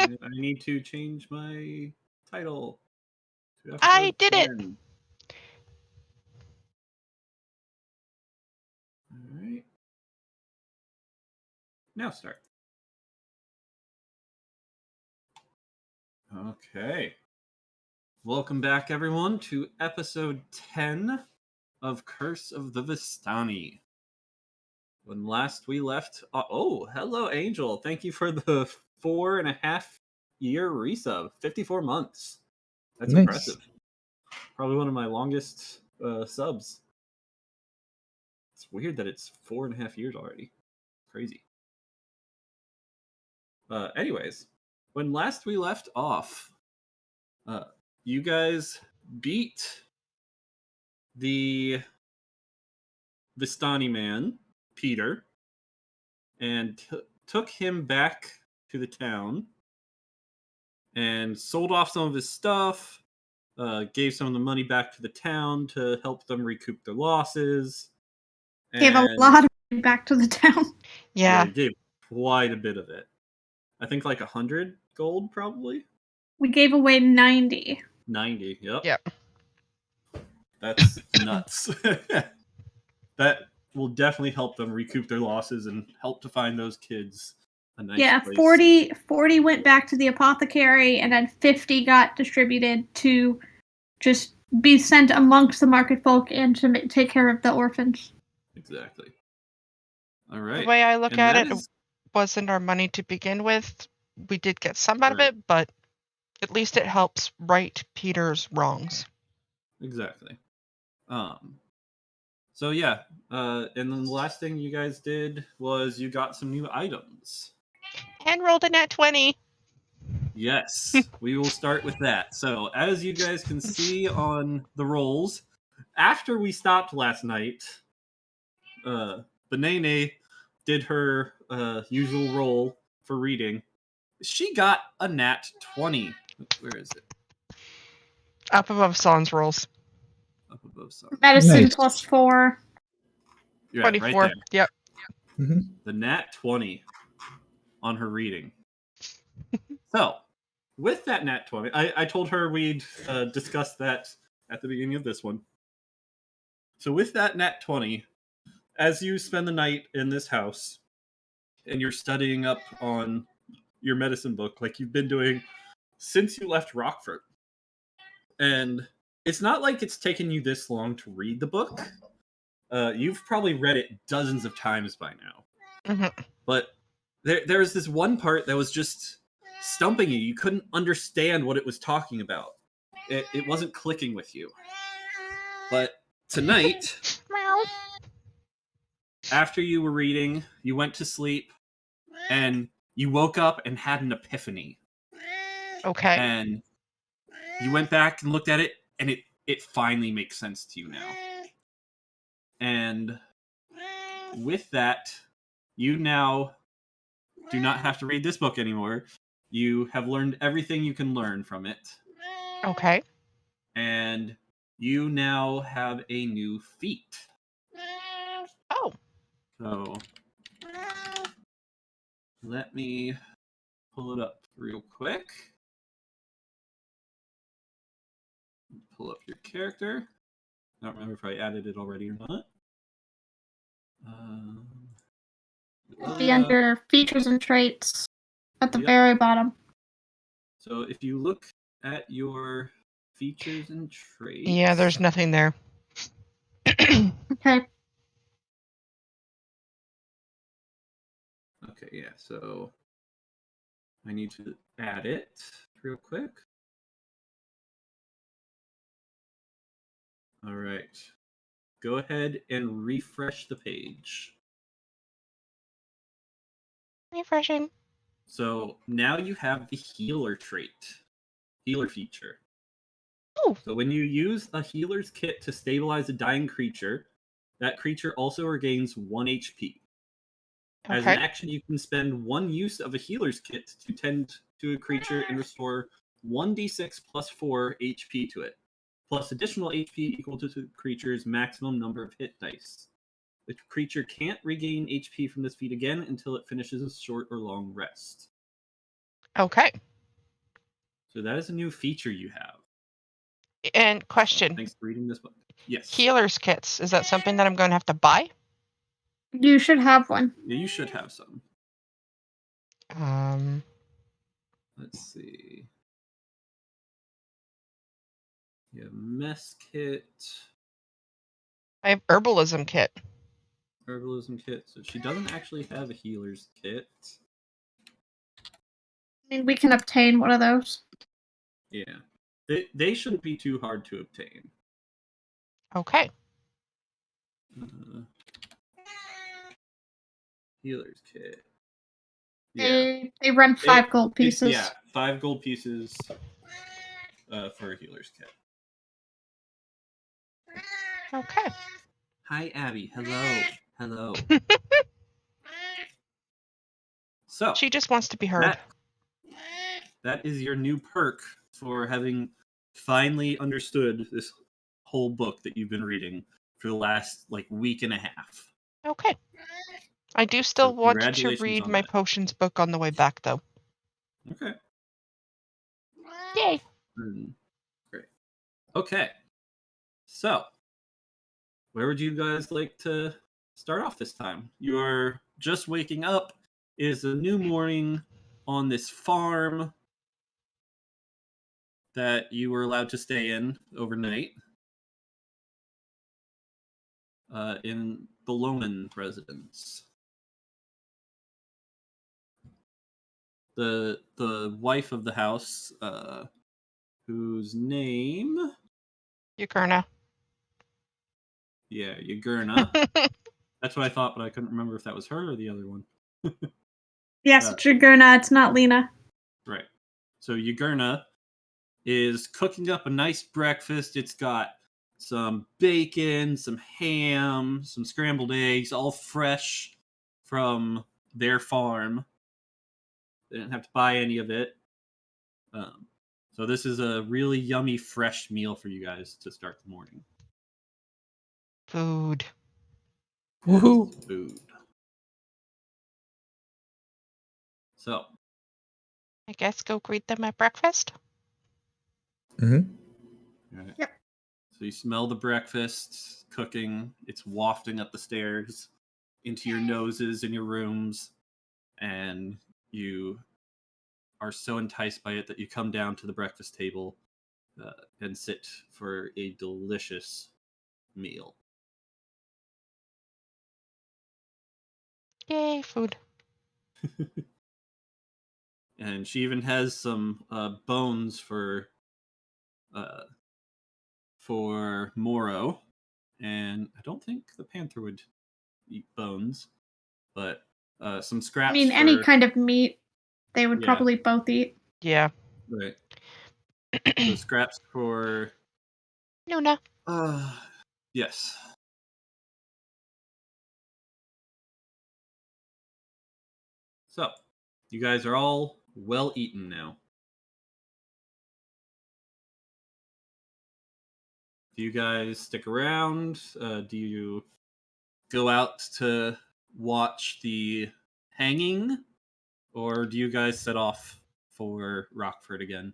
I need to change my title to episode I did 10. it! Alright. Now start. Okay. Welcome back, everyone, to episode 10 of Curse of the Vistani. When last we left... hello, Angel. Thank you for the 4.5-year resub. 54 months. That's Nice. impressive. Probably one of my longest subs. It's weird that it's 4.5 years already. Crazy. Anyways, when last we left off, you guys beat the Vistani man, Peter, and took him back to the town and sold off some of his stuff, gave some of the money back to the town to help them recoup their losses. Gave a lot of money back to the town. Yeah. Gave quite a bit of it. I think like 100 gold, probably. We gave away 90. 90, yep. Yep. That's nuts. That will definitely help them recoup their losses and help to find those kids a nice place. 40 went back to the apothecary, and then 50 got distributed to just be sent amongst the market folk and to take care of the orphans. Exactly. All right. The way I look at it, it wasn't our money to begin with. We did get some out of it, but at least it helps right Peter's wrongs. Exactly. So yeah, and then the last thing you guys did was you got some new items. And rolled a nat 20. Yes, we will start with that. So as you guys can see on the rolls, after we stopped last night, Banene did her usual roll for reading. She got a nat 20. Where is it? Up above Sans rolls. Up above Sans. Medicine Nice. plus 4. You're 24. right there. Yep. Mm-hmm. The nat 20 on her reading. So, with that nat 20, I told her we'd discuss that at the beginning of this one. So with that nat 20, as you spend the night in this house, and you're studying up on your medicine book like you've been doing since you left Rockford, and it's not like it's taken you this long to read the book. You've probably read it dozens of times by now. Mm-hmm. But there was this one part that was just stumping you. You couldn't understand what it was talking about. It wasn't clicking with you. But tonight, after you were reading, you went to sleep, and you woke up and had an epiphany. Okay. And you went back and looked at it, and it finally makes sense to you now. And with that, you now do not have to read this book anymore. You have learned everything you can learn from it. Okay. And you now have a new feat. Oh. So, let me pull it up real quick. Pull up your character. I don't remember if I added it already or not. It'll be under features and traits at the Yep. very bottom. So if you look at your features and traits... Yeah, there's nothing there. Okay. Okay, yeah, so I need to add it real quick. All right. Go ahead and refresh the page. Refreshing. So now you have the healer trait, healer feature. Oh. So when you use a healer's kit to stabilize a dying creature, that creature also regains 1 HP. As an action, you can spend 1 use of a healer's kit to tend to a creature and restore 1d6 plus 4 HP to it, plus additional HP equal to the creature's maximum number of hit dice. The creature can't regain HP from this feat again until it finishes a short or long rest. Okay. So that is a new feature you have. And question. Thanks for reading this book. Yes. Healer's kits. Is that something that I'm going to have to buy? You should have one. Yeah, you should have some. Let's see. You have mess kit. I have herbalism kit. Herbalism kit. So she doesn't actually have a healer's kit. I mean, we can obtain one of those. Yeah. They shouldn't be too hard to obtain. Okay. Healer's kit. Yeah. They run 5 gold pieces. Yeah, 5 gold pieces for a healer's kit. Okay. Hi, Abby. Hello. So She just wants to be heard. That is your new perk for having finally understood this whole book that you've been reading for the last week and a half. Okay. I do still want to congratulations read on my that. potions book on the way back, though. Okay. Yay. Great. Okay. So, where would you guys like to start off this time? You're just waking up. It is a new morning on this farm that you were allowed to stay in overnight in the Loman residence. The wife of the house, whose name... Yukurna. Yeah, Yagurna. That's what I thought, but I couldn't remember if that was her or the other one. Yes, it's Jagurna, it's not Lena. Right. So Yagurna is cooking up a nice breakfast. It's got some bacon, some ham, some scrambled eggs, all fresh from their farm. They didn't have to buy any of it. So this is a really yummy, fresh meal for you guys to start the morning. Food. Woohoo! Food. So, I guess go greet them at breakfast. Mm-hmm. right. Yep. So you smell the breakfast cooking. It's wafting up the stairs into your noses in your rooms, and you are so enticed by it that you come down to the breakfast table and sit for a delicious meal. Yay, food. And she even has some bones for Moro, and I don't think the panther would eat bones, but some scraps. I mean, any kind of meat, they would probably both eat. Yeah. Right. So scraps for Nuna. yes. So, you guys are all well eaten now. Do you guys stick around? Do you go out to watch the hanging? Or do you guys set off for Rockford again?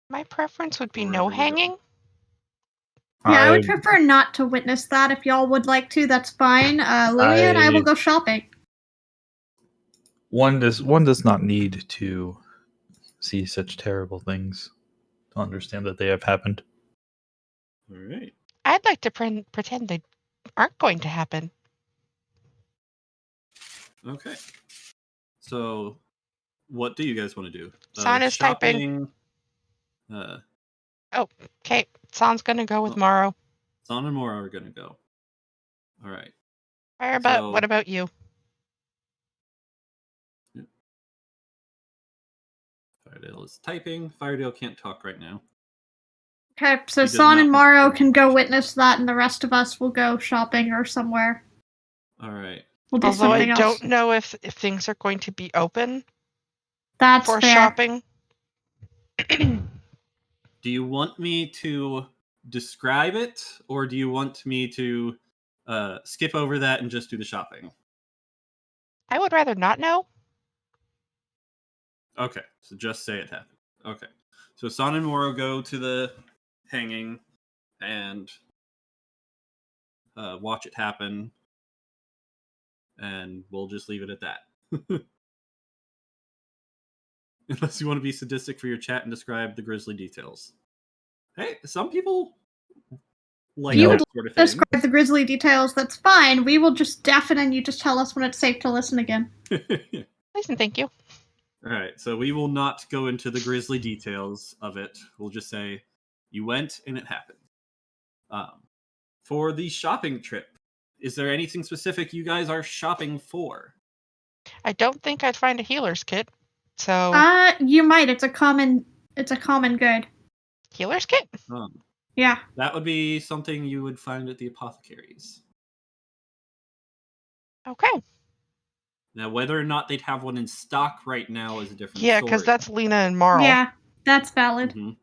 My preference would be Or no wherever you're hanging. going? Yeah, I would prefer not to witness that. If y'all would like to, that's fine. Louie and I will go shopping. One does not need to see such terrible things to understand that they have happened. All right. I'd like to pretend they aren't going to happen. Okay. So, what do you guys want to do? Sana's typing. Okay, San's gonna go with Morrow. San and Mora are gonna go. All right. What about you? Firedale is typing. Firedale can't talk right now. Okay, so San and Morrow can go witness that, and the rest of us will go shopping or somewhere. All right. We'll do Although something I else. don't know if things are going to be open That's for fair. shopping. Do you want me to describe it, or do you want me to skip over that and just do the shopping? I would rather not know. Okay, so just say it happened. Okay. So San and Moro go to the hanging and watch it happen, and we'll just leave it at that. Unless you want to be sadistic for your chat and describe the grisly details. Hey, some people like You that would sort of thing. describe the grisly details, that's fine. We will just deafen and you just tell us when it's safe to listen again. Please and thank you. All right, so we will not go into the grisly details of it. We'll just say you went and it happened. For the shopping trip, is there anything specific you guys are shopping for? I don't think I'd find a healer's kit. So You might. It's a common good. healer's kit? Yeah. That would be something you would find at the apothecaries. Okay. Now, whether or not they'd have one in stock right now is a different Yeah, story. because that's Lena and Marl. Yeah, that's valid. Mhm.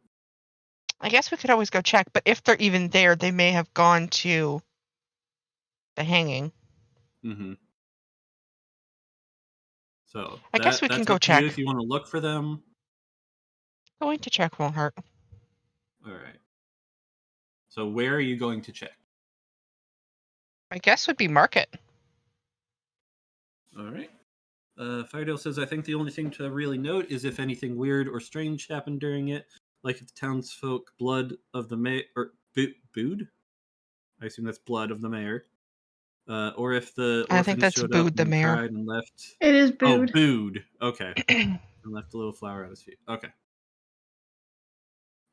I guess we could always go check, but if they're even there, they may have gone to the hanging. Mm-hmm. So I guess we can that's go up to you check. if you want to look for them. Going to check won't hurt. All right. So where are you going to check? I guess would be market. All right. Firedale says, I think the only thing to really note is if anything weird or strange happened during it, like if the townsfolk blood of the mayor, or booed? I assume that's blood of the mayor. Or if the I think orphans that's showed up booed the and mayor. cried and left. It is Oh, booed. booed. Okay. And left a little flower at his feet. Okay.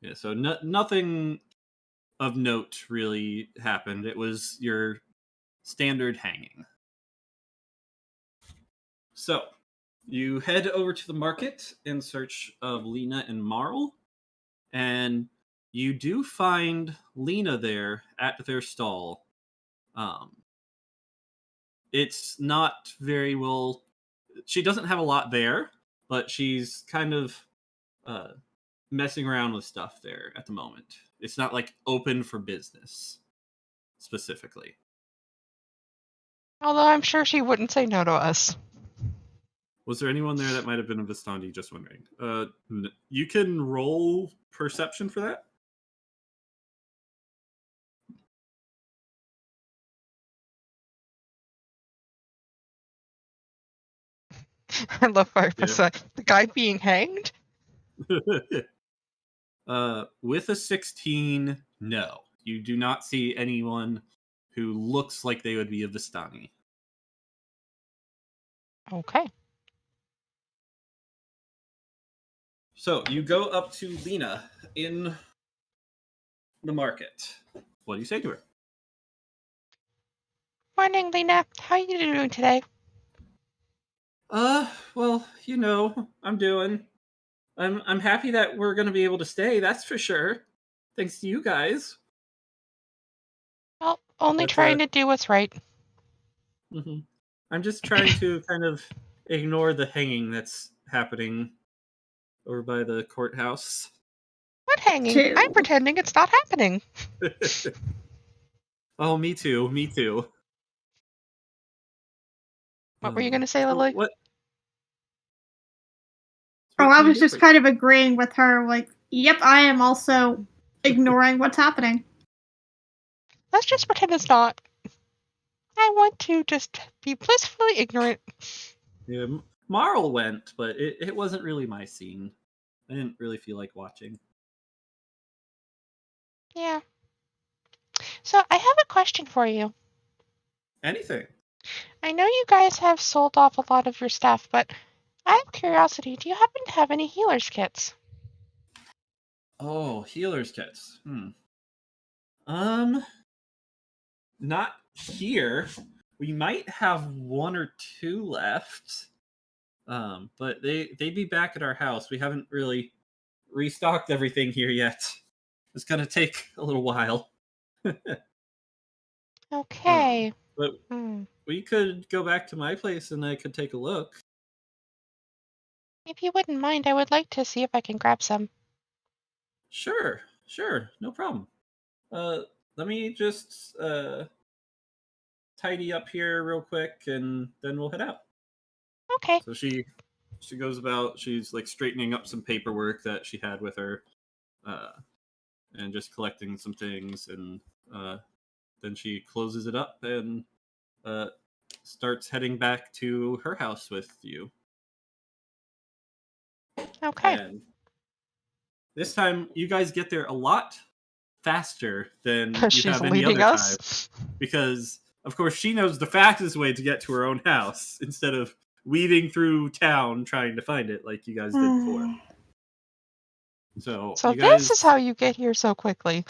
Yeah, so nothing of note really happened. It was your standard hanging. So, you head over to the market in search of Lena and Marl, and you do find Lena there at their stall. It's not very well. She doesn't have a lot there, but she's kind of messing around with stuff there at the moment. It's not like open for business specifically. Although I'm sure she wouldn't say no to us. Was there anyone there that might have been a Vistani? Just wondering. You can roll perception for that. I love Firefly. The guy being hanged? With a 16, no. You do not see anyone who looks like they would be a Vistani. Okay. So you go up to Lena in the market. What do you say to her? Morning, Lena. How are you doing today? Well, you know, I'm happy that we're gonna be able to stay, that's for sure. Thanks to you guys. Well, only That's, trying to do what's right. Mm-hmm. I'm just trying to kind of ignore the hanging that's happening over by the courthouse. What hanging? Two. I'm pretending it's not happening. Oh, me too. Me too. What were you going to say, So Lily? what? Oh, What I do you was do just for- kind of agreeing with her, like, yep, I am also ignoring what's happening. Let's just pretend it's not. I want to just be blissfully ignorant. Yeah, Marl went, but it wasn't really my scene. I didn't really feel like watching. Yeah. So I have a question for you. Anything. I know you guys have sold off a lot of your stuff, but out of curiosity, do you happen to have any healer's kits? Oh, healer's kits. Not here. We might have one or two left. But they'd be back at our house. We haven't really restocked everything here yet. It's gonna take a little while. Okay. But we could go back to my place and I could take a look. If you wouldn't mind, I would like to see if I can grab some. Sure, no problem. Let me just tidy up here real quick and then we'll head out. Okay. So she goes about, she's like straightening up some paperwork that she had with her and just collecting some things, and then she closes it up and starts heading back to her house with you. Okay. And this time, you guys get there a lot faster than you She's have any leading other us. time, because of course she knows the fastest way to get to her own house instead of weaving through town trying to find it like you guys did before. So you This guys, is how you get here so quickly.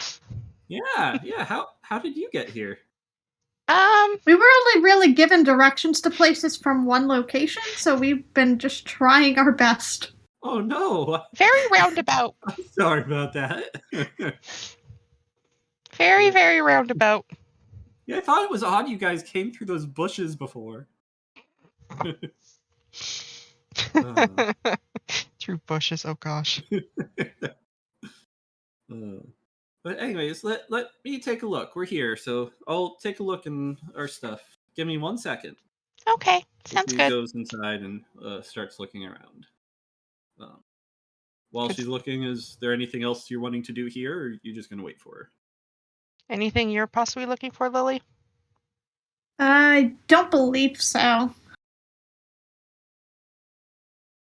yeah. How did you get here? We were only really given directions to places from one location, so we've been just trying our best. Oh no! Very roundabout. I'm sorry about that. Very, very roundabout. Yeah, I thought it was odd you guys came through those bushes before. Through bushes, oh gosh. But anyways, let me take a look. We're here, so I'll take a look in our stuff. Give me 1 second. Okay, sounds She good. goes inside and starts looking around. While she's looking, is there anything else you're wanting to do here, or are you just going to wait for her? Anything you're possibly looking for, Lily? I don't believe so. All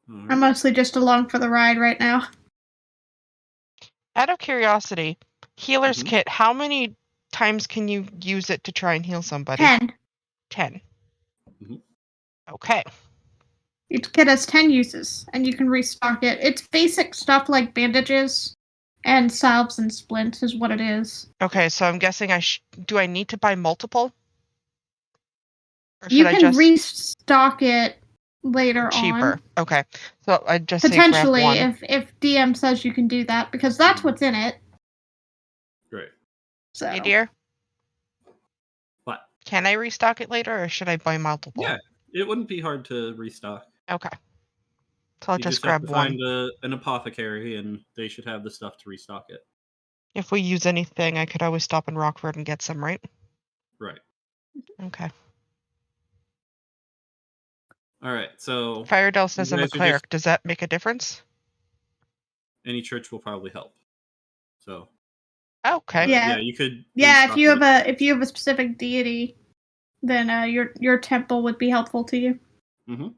I'm right. mostly just along for the ride right now. Out of curiosity, healer's Mhm. kit, how many times can you use it to try and heal somebody? 10. 10. Mhm. Okay. Each kit has 10 uses, and you can restock it. It's basic stuff like bandages and salves and splints is what it is. Okay, so I'm guessing do I need to buy multiple? Or You should I can just restock it later cheaper? on. Okay. So I just say Potentially, grab one. if DM says you can do that, because that's what's in it. Great. So Hey dear, What? can I restock it later or should I buy multiple? Yeah, it wouldn't be hard to restock. Okay. So I'll You just have grab to one. find an apothecary, and they should have the stuff to restock it. If we use anything, I could always stop in Rockford and get some, right? Right. Okay. All right. So Firedale says you I'm a guys are cleric. just- Does that make a difference? any church will probably help. So Okay. Yeah. you could. yeah, restock if you have a specific deity, then your temple would be helpful to you. Mm-hmm.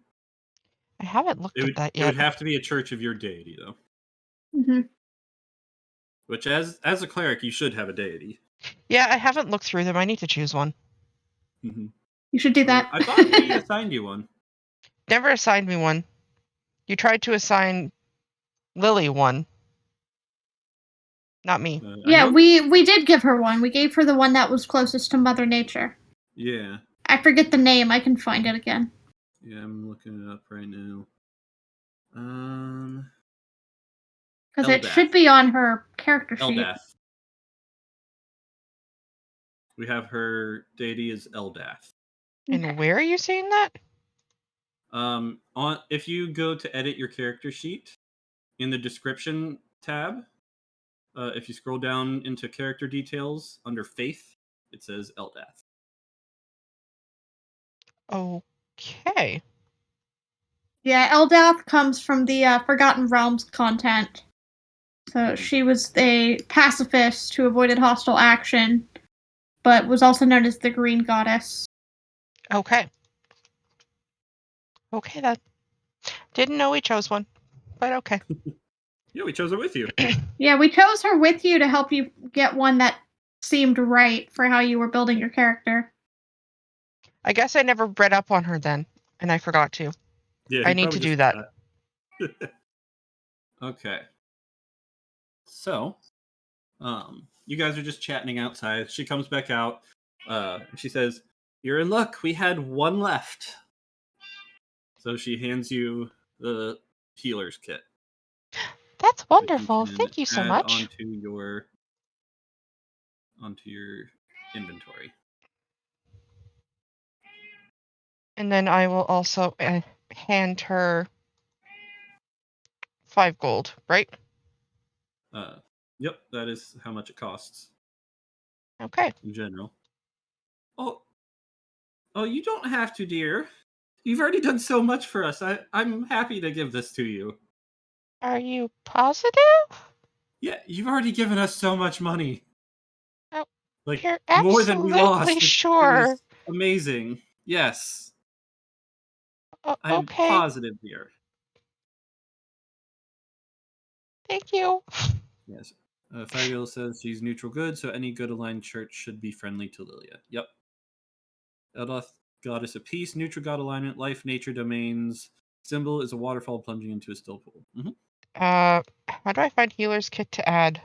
I haven't looked at that It yet. would have to be a church of your deity, though. Mm-hmm. Which, as a cleric, you should have a deity. Yeah, I haven't looked through them. I need to choose one. Mm-hmm. You should do that. I thought we assigned you one. Never assigned me one. You tried to assign Lily one. Not me. Yeah, we did give her one. We gave her the one that was closest to Mother Nature. Yeah. I forget the name. I can find it again. Yeah, I'm looking it up right now. Because it Eldath. should be on her character sheet. Eldath. We have her deity is Eldath. And where are you seeing that? If you go to edit your character sheet, in the description tab, if you scroll down into character details under faith, it says Eldath. Okay. Yeah, Eldath comes from the Forgotten Realms content. So she was a pacifist who avoided hostile action, but was also known as the Green Goddess. Okay. Okay then. Didn't know we chose one, but okay. Yeah, we chose her with you. Yeah, we chose her with you to help you get one that seemed right for how you were building your character. I guess I never read up on her then, and I forgot to. Yeah, I need to do that. Okay. So, you guys are just chatting outside. She comes back out. She says, "You're in luck. We had one left." So she hands you the healer's kit. That's that wonderful. can Thank you so add much. Onto your inventory. And then I will also hand her 5 gold, right? Yep, that is how much it costs Okay. in general. Oh, you don't have to, dear. You've already done so much for us. I'm happy to give this to you. Are you positive? Yeah, you've already given us so much money. Oh, Like, you're more than we lost. absolutely It sure. was amazing. Yes. I'm Okay, positive here. thank you. Yes. Fagel says she's neutral good, so any good aligned church should be friendly to Lilia. Yep. Eldoth, goddess of peace, neutral god alignment, life, nature, domains. Symbol is a waterfall plunging into a still pool. How do I find healer's kit to add?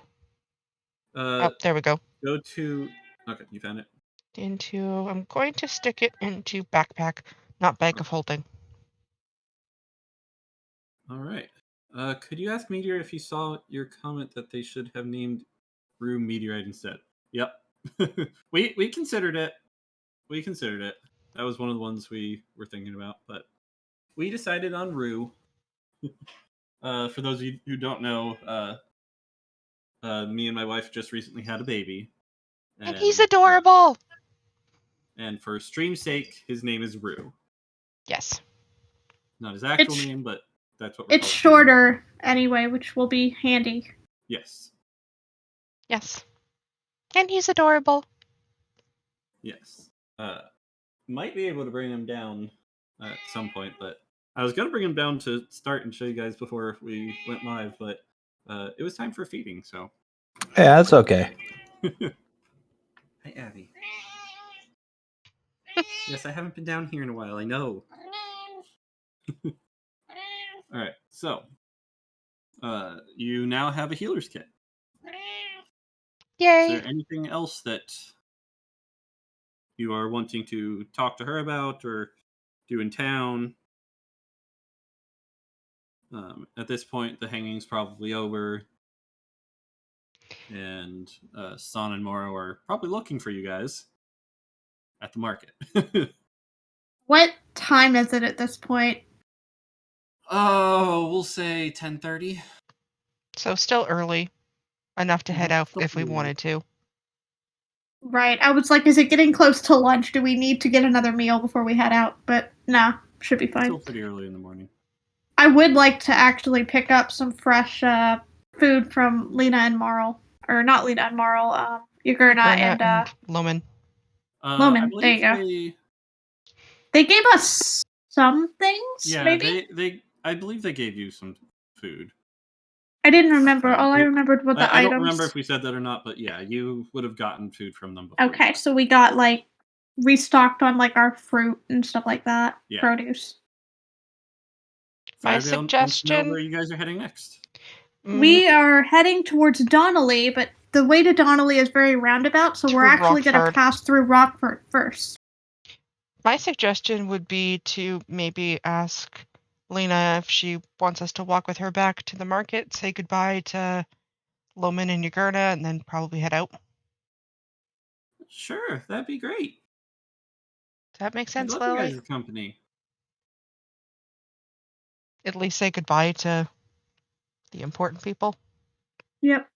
Oh, there we go. Go to. Okay, you found it. I'm going to stick it into backpack, not bag of holding. All right. Could you ask Meteor if he saw your comment that they should have named Rue Meteorite instead? Yep. we considered it. We considered it. That was one of the ones we were thinking about, but we decided on Rue. For those of you who don't know, me and my wife just recently had a baby, And he's adorable. And for stream's sake, his name is Rue. Yes. Not his actual name, but that's what we're It's calling him. shorter anyway, which will be handy. Yes. Yes. And he's adorable. Yes. Might be able to bring him down at some point, but I was going to bring him down to start and show you guys before we went live, but it was time for feeding, so. Yeah, that's okay. Hi, Abby. Yes, I haven't been down here in a while, I know. Alright, so. You now have a healer's kit. Yay. Is there anything else that you are wanting to talk to her about or do in town? At this point, the hanging's probably over, and Son and Moro are probably looking for you guys at the market. What time is it at this point? Oh, we'll say 10:30. So still early. Enough to head out Still if we pretty wanted to. Right. I was like, is it getting close to lunch? Do we need to get another meal before we head out? But nah, should be fine. Still pretty early in the morning. I would like to actually pick up some fresh food from Lena and Marl. Or not Lena and Marl, Yugurna and Loman. Loman. There you go. They gave us some things, Yeah, maybe? they I believe they gave you some food. I didn't remember. All I remembered were the items. I don't remember if we said that or not, but yeah, you would have gotten food from them before. Okay, so we got, like, restocked on, like, our fruit and stuff like that. Yeah. Produce. My Firedale wants to know where you guys are heading next. We are heading towards Donnelly, but the way to Donnelly is very roundabout, so we're actually going to pass through Rockford first. My suggestion would be to maybe ask Lena if she wants us to walk with her back to the market, say goodbye to Loman and Yugurna, and then probably head out. Sure, that'd be great. Does that make sense, I love Lily? you guys' company. At least say goodbye to the important people. Yep.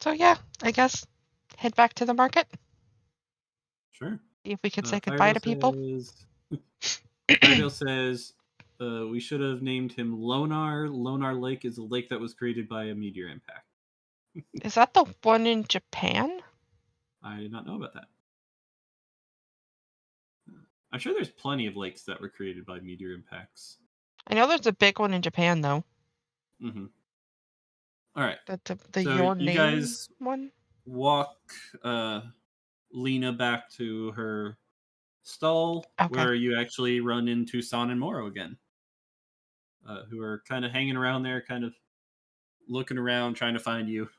So yeah, I guess head back to the market. Sure. See if we could say goodbye to people. Fidel says we should have named him Lonar. Lonar Lake is a lake that was created by a meteor impact. Is that the one in Japan? I did not know about that. I'm sure there's plenty of lakes that were created by meteor impacts. I know there's a big one in Japan, though. Mm-hmm. All right. The so Your you Name guys one? Walk Lena back to her stall, where you actually run into Son and Moro again, who are kind of hanging around there, kind of looking around, trying to find you.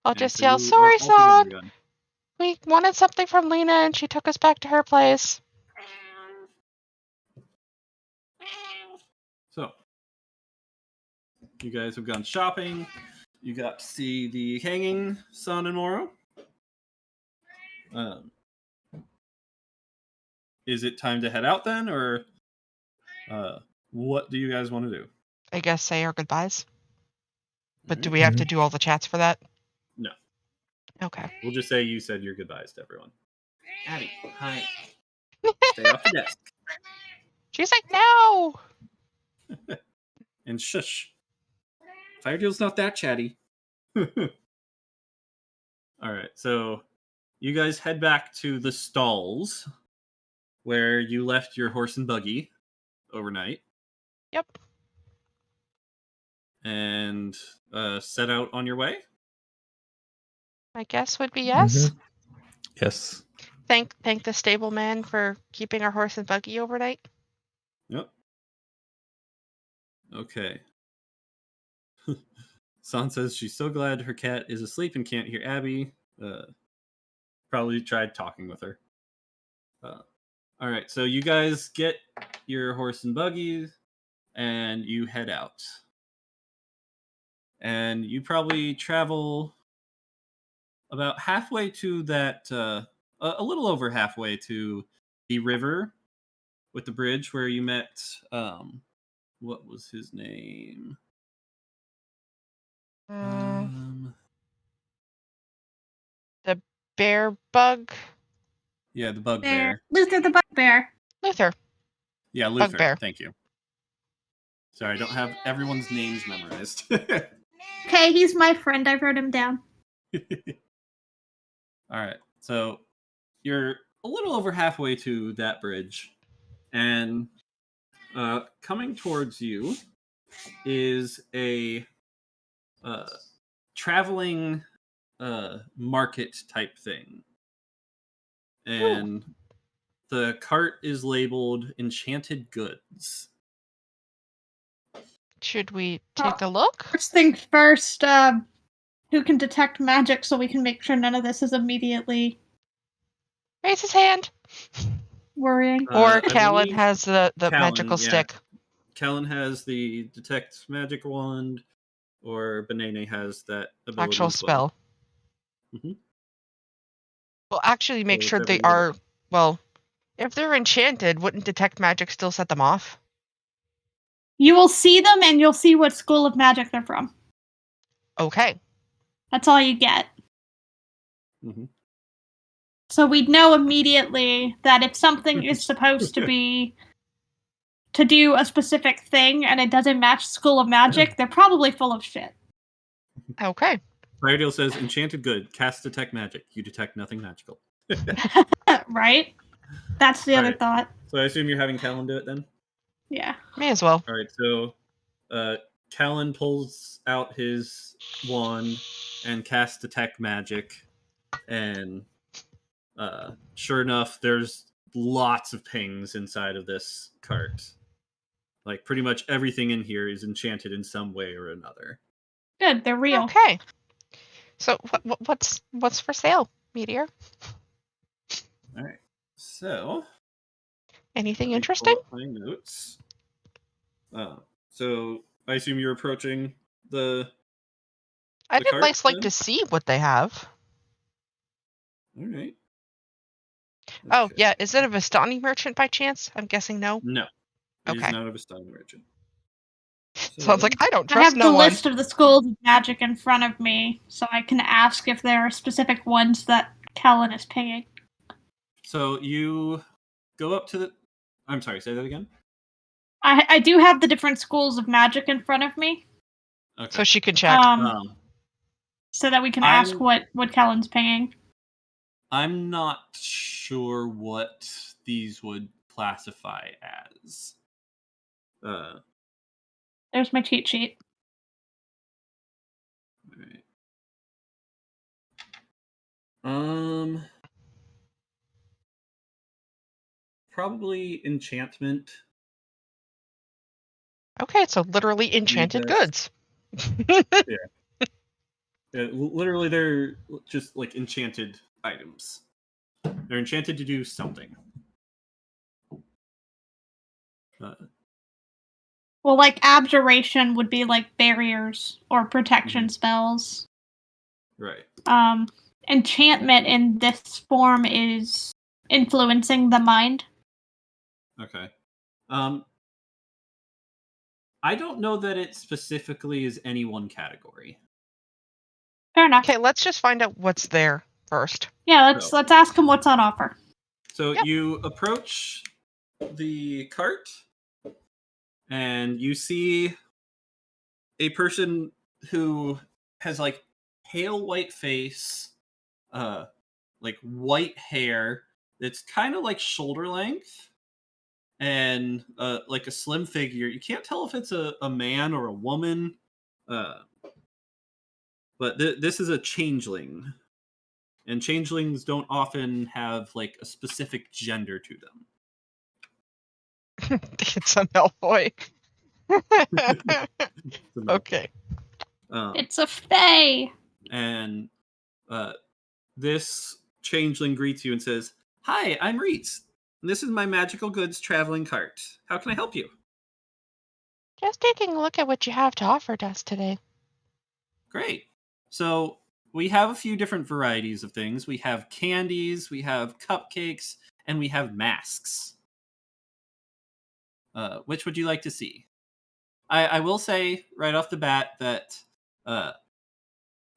I'll just yell, "Sorry, Son! We wanted something from Lena and she took us back to her place." So, you guys have gone shopping. You got to see the hanging, Son and Moro. Is it time to head out then, or what do you guys want to do? I guess say our goodbyes. But do we have to do all the chats for that? No. Okay. We'll just say you said your goodbyes to everyone. Abby, hi. Stay off the desk. She's like, no! And shush. Firedeal's not that chatty. All right, so you guys head back to the stalls where you left your horse and buggy overnight. Yep. And set out on your way. My guess would be yes. Yes. Thank the stableman for keeping our horse and buggy overnight. Yep. Okay. San says she's so glad her cat is asleep and can't hear Abby. Probably tried talking with her. All right, so you guys get your horse and buggy, and you head out. And you probably travel about halfway to that, a little over halfway to the river with the bridge where you met, what was his name? The bear bug. Yeah, the bugbear. Luther the bugbear. Luther. Yeah, Luther. Bugbear. Thank you. Sorry, I don't have everyone's names memorized. Okay, he's my friend. I wrote him down. All right, so you're a little over halfway to that bridge, and coming towards you is a traveling market type thing. And the cart is labeled Enchanted Goods. Should we take a look? First things first, who can detect magic so we can make sure none of this is immediately Raise his hand. worrying? Or I Callan believe has the Callan, magical yeah. stick. Callan has the Detect Magic Wand, or Benene has that ability Actual as well. spell. Mhm. Well, actually make So sure they whichever are, well, if they're enchanted, wouldn't detect magic still set them off? You will see them and you'll see what school of magic they're from. Okay. That's all you get. Mhm. So we'd know immediately that if something is supposed to be to do a specific thing and it doesn't match school of magic, they're probably full of shit. Okay. Firedeal says, Enchanted Good, cast Detect Magic. You detect nothing magical. Right? That's the other Alright. thought. So I assume you're having Callan do it then? Yeah. May as well. All right, so Callan pulls out his wand and casts Detect Magic, and sure enough, there's lots of pings inside of this cart. Like, pretty much everything in here is enchanted in some way or another. Good, they're real. Okay. So what's for sale, Meteor? All right, so Anything let me interesting? pull up my notes. So I assume you're approaching the I'd cart, at least like then? to see what they have. All right. Oh, Okay. yeah. Is it a Vistani merchant by chance? I'm guessing no. No, it is Okay. not a Vistani merchant. Sounds like I don't I trust have no the one. list of the schools of magic in front of me, so I can ask if there are specific ones that Callan is paying. So you go up to the. I'm sorry. Say that again. I do have the different schools of magic in front of me, Okay. So she can check. so that we can ask what Callan's paying. I'm not sure what these would classify as. There's my cheat sheet. Right. Probably enchantment. Okay, so literally enchanted goods. Yeah, literally, they're just like enchanted items. They're enchanted to do something. Well, like abjuration would be like barriers or protection spells. Right. Enchantment in this form is influencing the mind. Okay. I don't know that it specifically is any one category. Fair enough. Okay, let's just find out what's there first. Yeah, let's ask him what's on offer. So Yep. you approach the cart, and you see a person who has like pale white face, like white hair that's kind of like shoulder length, and like a slim figure. You can't tell if it's a man or a woman, but this is a changeling, and changelings don't often have like a specific gender to them. It's a Malfoy. Okay. It's a fae. And this changeling greets you and says, "Hi, I'm Reitz. This is my magical goods traveling cart. How can I help you?" Just taking a look at what you have to offer to us today. Great. So we have a few different varieties of things. We have candies, we have cupcakes, and we have masks. Which would you like to see? I will say right off the bat that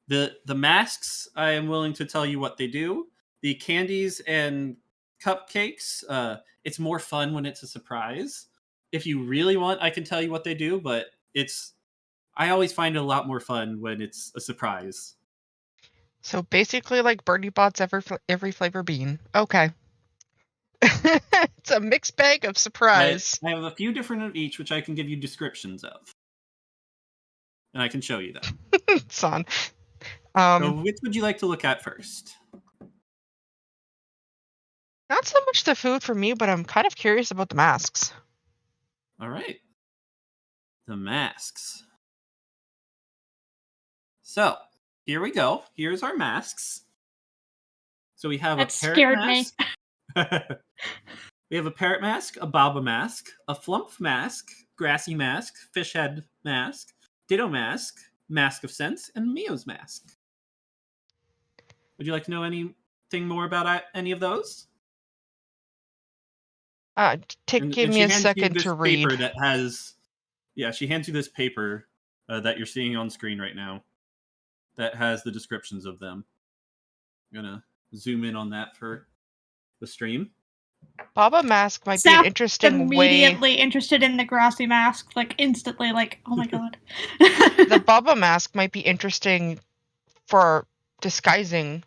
the masks, I am willing to tell you what they do. The candies and cupcakes, it's more fun when it's a surprise. If you really want, I can tell you what they do, but I always find it a lot more fun when it's a surprise. So basically, like Bernie Bot's every flavor bean. Okay. It's a mixed bag of surprise. I have a few different of each, which I can give you descriptions of, and I can show you them. Son. So which would you like to look at first? Not so much the food for me, but I'm kind of curious about the masks. All right. The masks. So, here we go. Here's our masks. So we have That a parrot scared mask. We have a parrot mask, a baba mask, a flump mask, grassy mask, fish head mask, ditto mask, mask of sense, and Mio's mask. Would you like to know anything more about any of those? Give me a second to read. Paper that has, she hands you this paper that you're seeing on screen right now that has the descriptions of them. I'm gonna zoom in on that for the stream. Baba mask might be an interesting immediately interested in the grassy mask, like instantly, like, oh my god. The Baba mask might be interesting for disguising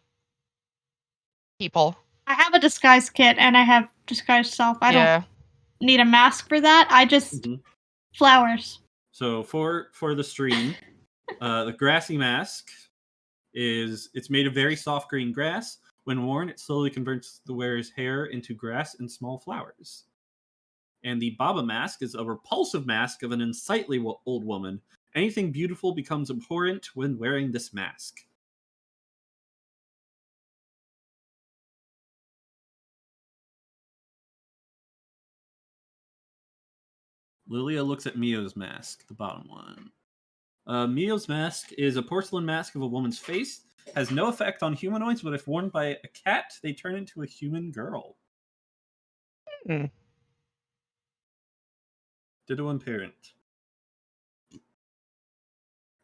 people. I have a disguise kit and I have disguise self. I don't need a mask for that. I just flowers. So for the stream, the grassy mask it's made of very soft green grass. When worn, it slowly converts the wearer's hair into grass and small flowers. And the Baba mask is a repulsive mask of an unsightly old woman. Anything beautiful becomes abhorrent when wearing this mask. Lilia looks at Mio's mask, the bottom one. Mio's mask is a porcelain mask of a woman's face. Has no effect on humanoids, but if worn by a cat, they turn into a human girl. Ditto and Parrot.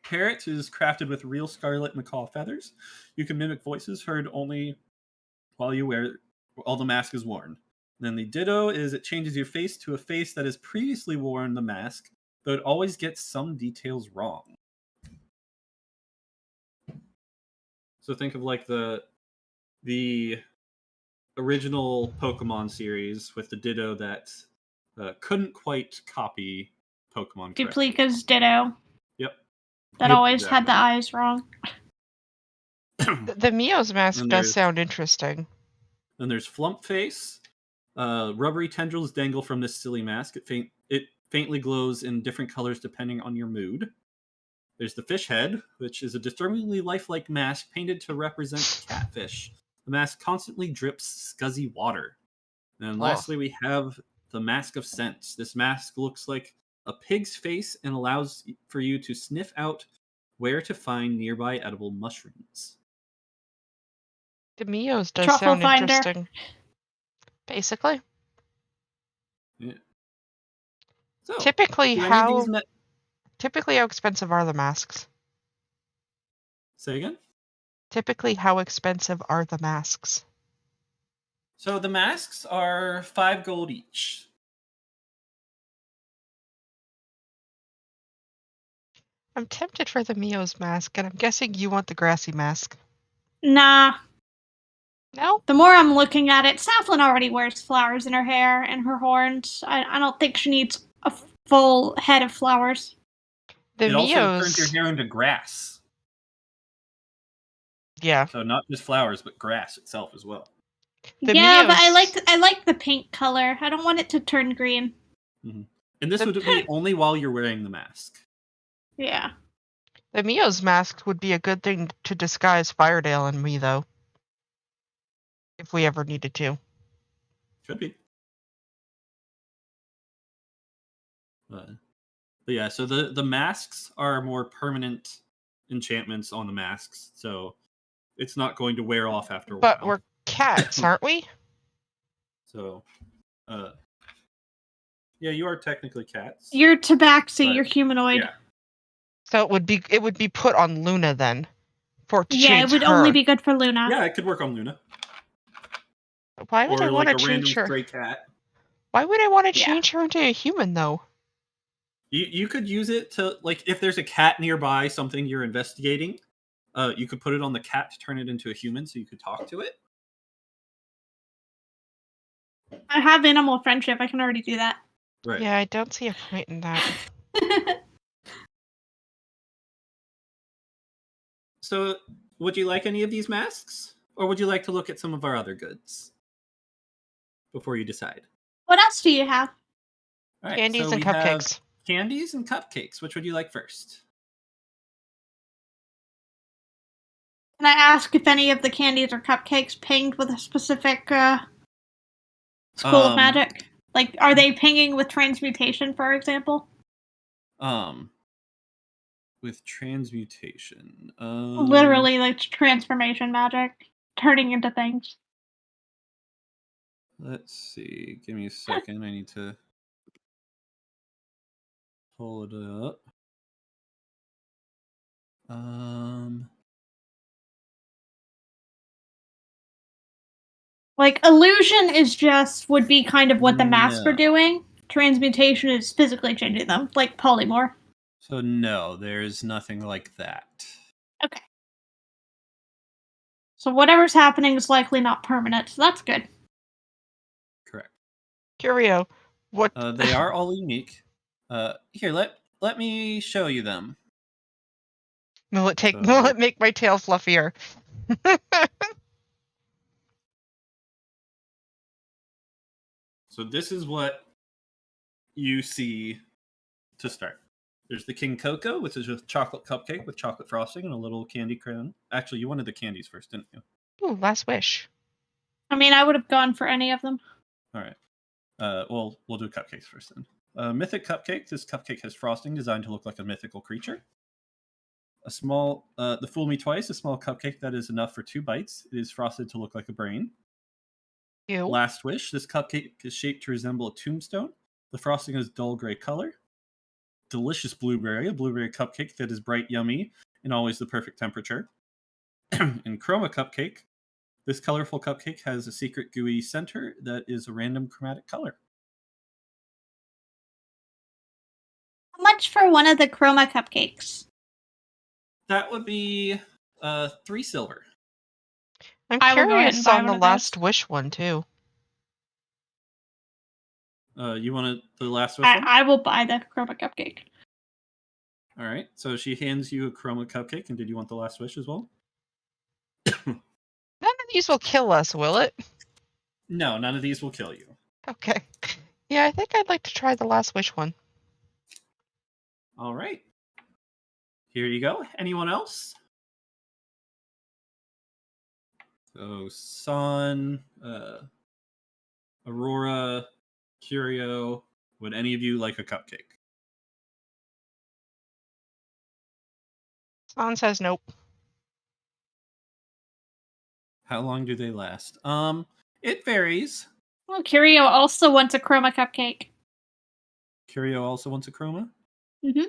Parrot is crafted with real scarlet macaw feathers. You can mimic voices heard only while the mask is worn. Then the Ditto it changes your face to a face that has previously worn the mask, though it always gets some details wrong. So think of like the original Pokemon series with the Ditto that couldn't quite copy Pokemon correctly. Duplica's Ditto. Yep. That always had the eyes wrong. The Mio's mask does sound interesting. Then there's Flump Face. Rubbery tendrils dangle from this silly mask. It faintly glows in different colors depending on your mood. There's the Fish Head, which is a disturbingly lifelike mask painted to represent catfish. The mask constantly drips scuzzy water. And lastly, we have the Mask of Sense. This mask looks like a pig's face and allows for you to sniff out where to find nearby edible mushrooms. The Mio's does Truffle sound finder. Interesting. Basically. Yeah. So, typically, how expensive are the masks? Say again? Typically, how expensive are the masks? So the masks are 5 gold each. I'm tempted for the Mio's mask, and I'm guessing you want the grassy mask. Nah. No? The more I'm looking at it, Safflin already wears flowers in her hair and her horns. I don't think she needs a full head of flowers. The It also turns your Mio's. hair into grass. Yeah. So not just flowers, but grass itself as well. The Yeah, but Mio's. I like the pink color. I don't want it to turn green. And this The- would be only while you're wearing the mask. Yeah. The Mio's mask would be a good thing to disguise Firedale and me, though. If we ever needed to. Could be. But yeah, so the masks are more permanent enchantments on the masks, so it's not going to wear off after a But while. we're cats, aren't we? So, yeah, you are technically cats. You're tabaxi, But- you're humanoid. Yeah. So it would be put on Luna then. For to Yeah, change it would her. only be good for Luna. Yeah, it could work on Luna. Why would I Or want like to a random change her? stray cat. Why would I want to Yeah. change her into a human though? You could use it to, like, if there's a cat nearby, something you're investigating, you could put it on the cat to turn it into a human so you could talk to it. I have animal friendship. I can already do that. Right. Yeah, I don't see a point in that. So, would you like any of these masks? Or would you like to look at some of our other goods before you decide? What else do you have? All right, Candies so and we have cupcakes. candies and cupcakes. Which would you like first? Can I ask if any of the candies or cupcakes pinged with a specific school of magic? Like, are they pinging with transmutation, for example? With transmutation. Literally, like transformation magic, turning into things. Let's see. Give me a second. I need to pull it up. Like, illusion would be kind of what the masks are No. doing. Transmutation is physically changing them, like polymorph. So no, there's nothing like that. Okay. So whatever's happening is likely not permanent, so that's good. Correct. Curio. What They are all unique. Here, let me show you them. will it take So- will it make my tail fluffier? So this is what you see to start. There's the King Cocoa, which is a chocolate cupcake with chocolate frosting and a little candy crown. Actually, you wanted the candies first, didn't you? Ooh, last wish. I mean, I would have gone for any of them. All right. Well, we'll do cupcakes first then. Mythic cupcake. This cupcake has frosting designed to look like a mythical creature. A small, the Fool Me Twice, a small cupcake that is enough for 2 bites. It is frosted to look like a brain. Ew. Last Wish. This cupcake is shaped to resemble a tombstone. The frosting is dull gray color. Delicious Blueberry, a blueberry cupcake that is bright, yummy, and always the perfect temperature. And Chroma Cupcake. This colorful cupcake has a secret gooey center that is a random chromatic color. How much for one of the chroma cupcakes? That would be 3 silver. I'm I will go ahead and curious buy on one the of last those. wish one too. You wanted the last one? I will buy the chroma cupcake. All right. So she hands you a chroma cupcake, and did you want the last wish as well? None of these will kill us, will it? No, none of these will kill you. Okay. Yeah, I think I'd like to try the last wish one. All right. Here you go. Anyone else? So, Sun, Aurora, Curio. Would any of you like a cupcake? Swan says nope. How long do they last? It varies. Well, Curio also wants a chroma cupcake. Curio also wants a chroma. Mhm.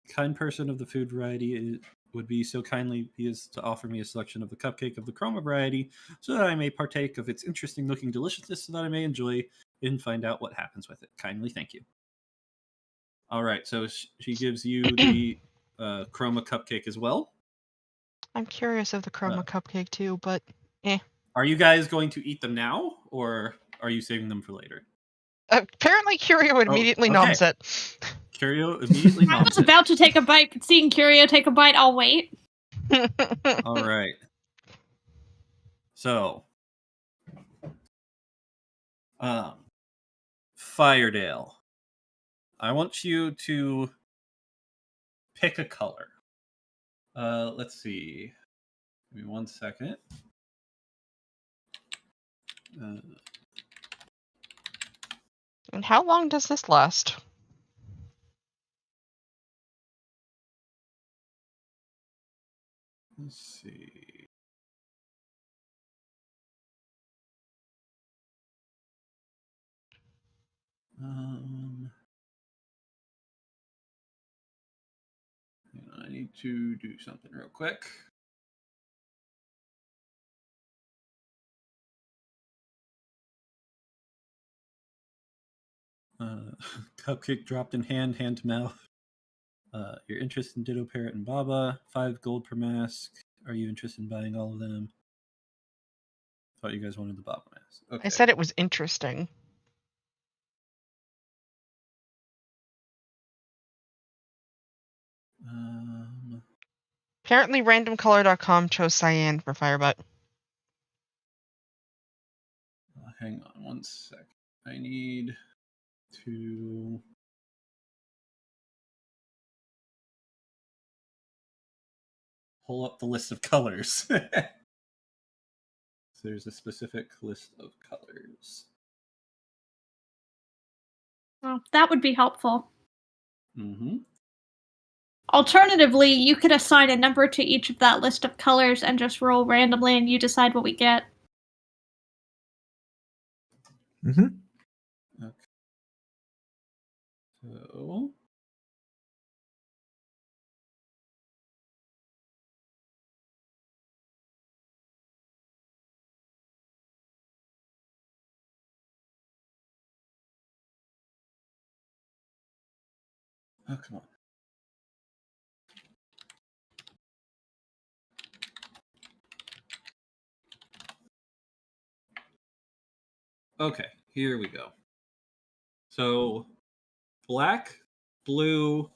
Kind person of the food variety would be so kindly as to offer me a selection of the cupcake of the chroma variety, so that I may partake of its interesting looking deliciousness, so that I may enjoy and find out what happens with it. Kindly, thank you. All right, so she gives you the chroma cupcake as well. I'm curious of the chroma cupcake too, but Are you guys going to eat them now, or are you saving them for later? apparently Curio immediately okay. noms it. Curio immediately I noms was about to take a bite, but seeing Curio take a bite, I'll wait. All right. So, Firedale, I want you to pick a color. Let's see. Give me 1 second. And how long does this last? Let's see. I need to do something real quick. Cupcake dropped in hand to mouth. Your interest in Ditto Parrot and Baba. 5 gold per mask. Are you interested in buying all of them? Thought you guys wanted the Baba mask. Okay. I said it was interesting. Apparently randomcolor.com chose cyan for Firebutt. Hang on 1 second. I need to pull up the list of colors. So there's a specific list of colors. Well, that would be helpful. Mm-hmm. Alternatively, you could assign a number to each of that list of colors and just roll randomly and you decide what we get. Mm-hmm. Okay. So oh, come on. Okay, here we go. So black, blue,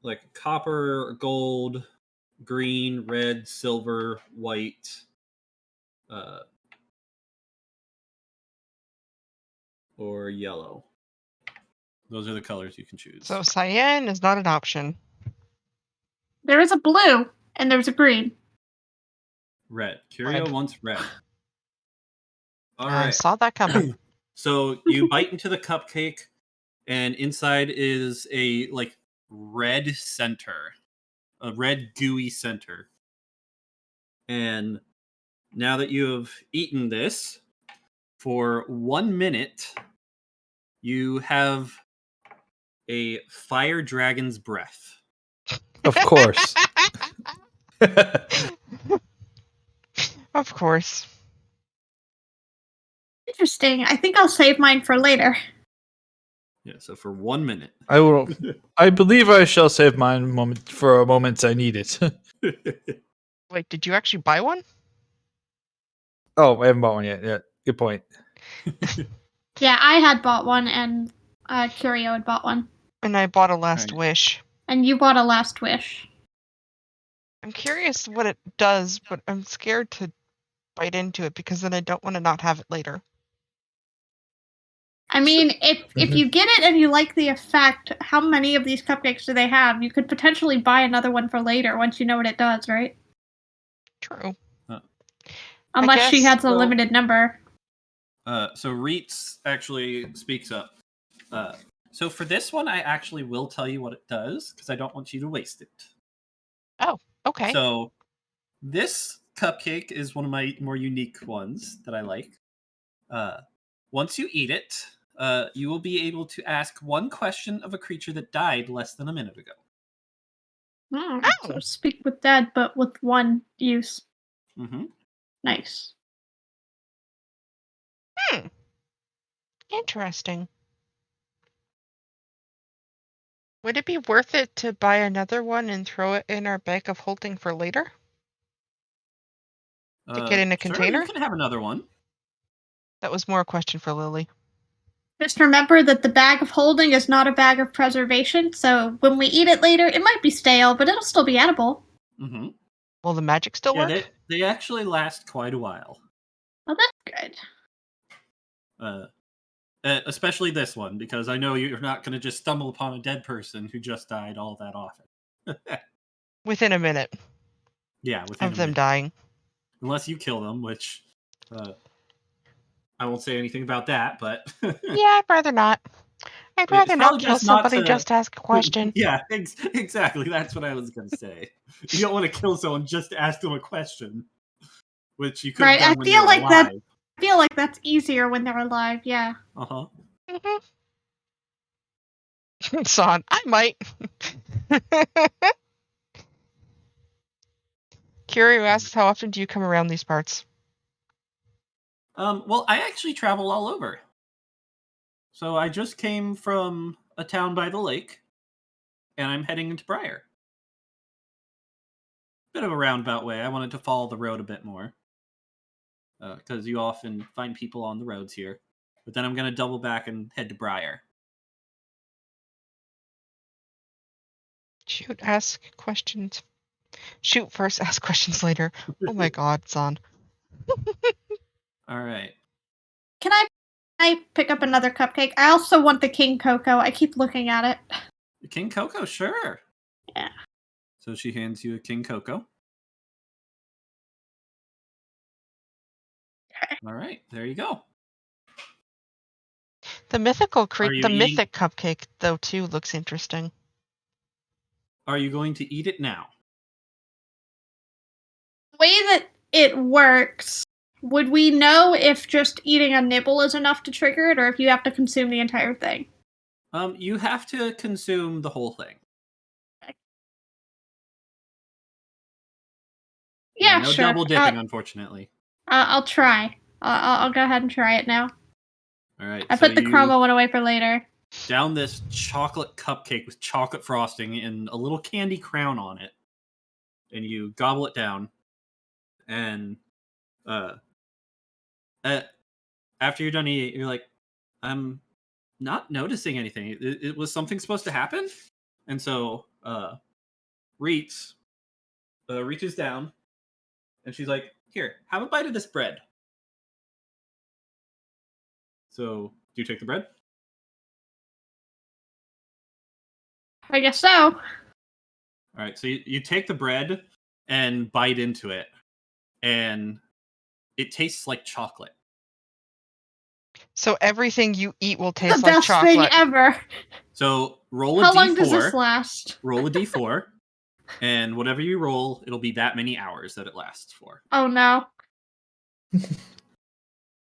like copper, gold, green, red, silver, white, or yellow. Those are the colors you can choose. So cyan is not an option. There is a blue and there's a green. Red. Curio Red. wants red. All I right. saw that coming. So you bite into the cupcake, and inside is a like red center, a red gooey center. And now that you have eaten this for 1 minute, you have a fire dragon's breath. Of course. Of course. Interesting. I think I'll save mine for later. Yeah, so for 1 minute. I will. I believe I shall save mine for a moment I need it. Wait, did you actually buy one? Oh, I haven't bought one yet. Yeah, good point. Yeah, I had bought one and Curio had bought one. And I bought a Last Right. Wish. And you bought a Last Wish. I'm curious what it does, but I'm scared to bite into it because then I don't want to not have it later. I mean, if you get it and you like the effect, how many of these cupcakes do they have? You could potentially buy another one for later once you know what it does, right? True. Unless she guess has a limited number. So Reitz actually speaks up. So for this one, I actually will tell you what it does because I don't want you to waste it. Oh, okay. So this cupcake is one of my more unique ones that I like. Once you eat it, you will be able to ask one question of a creature that died less than a minute ago. So speak with dead, but with one use. Mm-hmm. Nice. Interesting. Would it be worth it to buy another one and throw it in our bag of holding for later? To get in a Sure, container? you can have another one. That was more a question for Lily. Just remember that the bag of holding is not a bag of preservation, so when we eat it later, it might be stale, but it'll still be edible. Mm-hmm. Will the magic still Yeah, work? they actually last quite a while. Oh, that's good. Especially this one, because I know you're not going to just stumble upon a dead person who just died all that often. Within a minute Yeah, within of a them minute. dying. Unless you kill them, which I won't say anything about that, but Yeah, I'd rather not. I'd it's rather not probably kill best not somebody to. just to ask a question. Yeah, exactly. That's what I was going to say. You don't want to kill someone just to ask them a question, which you could have Right, done I when feel they were like alive. I feel like that's easier when they're alive, yeah. Uh-huh. Son, I might. Curio asks, how often do you come around these parts? Well, I actually travel all over. So I just came from a town by the lake, and I'm heading into Briar. Bit of a roundabout way. I wanted to follow the road a bit more. Because you often find people on the roads here. But then I'm going to double back and head to Briar. Shoot, ask questions. Shoot first, ask questions later. Oh my god, son. All right. Can I pick up another cupcake? I also want the King Cocoa. I keep looking at it. King Coco, sure. Yeah. So she hands you a King Coco. All right, there you go. The mythical Are you the eating- mythic cupcake though too looks interesting. Are you going to eat it now? The way that it works, would we know if just eating a nibble is enough to trigger it, or if you have to consume the entire thing? You have to consume the whole thing. Yeah, no sure. double dipping, unfortunately. I'll try. I'll go ahead and try it now. All right. I put the chroma one away for later. Down this chocolate cupcake with chocolate frosting and a little candy crown on it, and you gobble it down. And after you're done eating, you're like, I'm not noticing anything. It was something supposed to happen, and so Reets reaches down, and she's like, "Here, have a bite of this bread." So, do you take the bread? I guess so. All right. So you take the bread and bite into it, and it tastes like chocolate. So everything you eat will The taste like best chocolate. thing ever. So roll a How d4. long does this last? Roll a d4, and whatever you roll, it'll be that many hours that it lasts for. Oh no.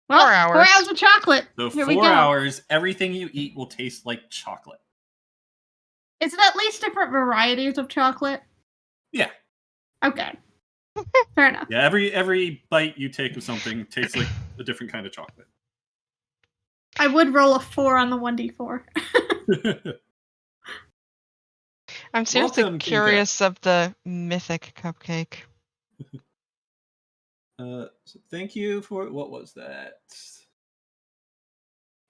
Well, 4 hours. 4 hours of chocolate. So Here we 4 go. hours, everything you eat will taste like chocolate. Is it at least different varieties of chocolate? Yeah. Okay. Fair enough. Yeah, every bite you take of something tastes like a different kind of chocolate. I would roll a 4 on the 1d4. I'm seriously Welcome, curious of the mythic cupcake. So thank you for what was that?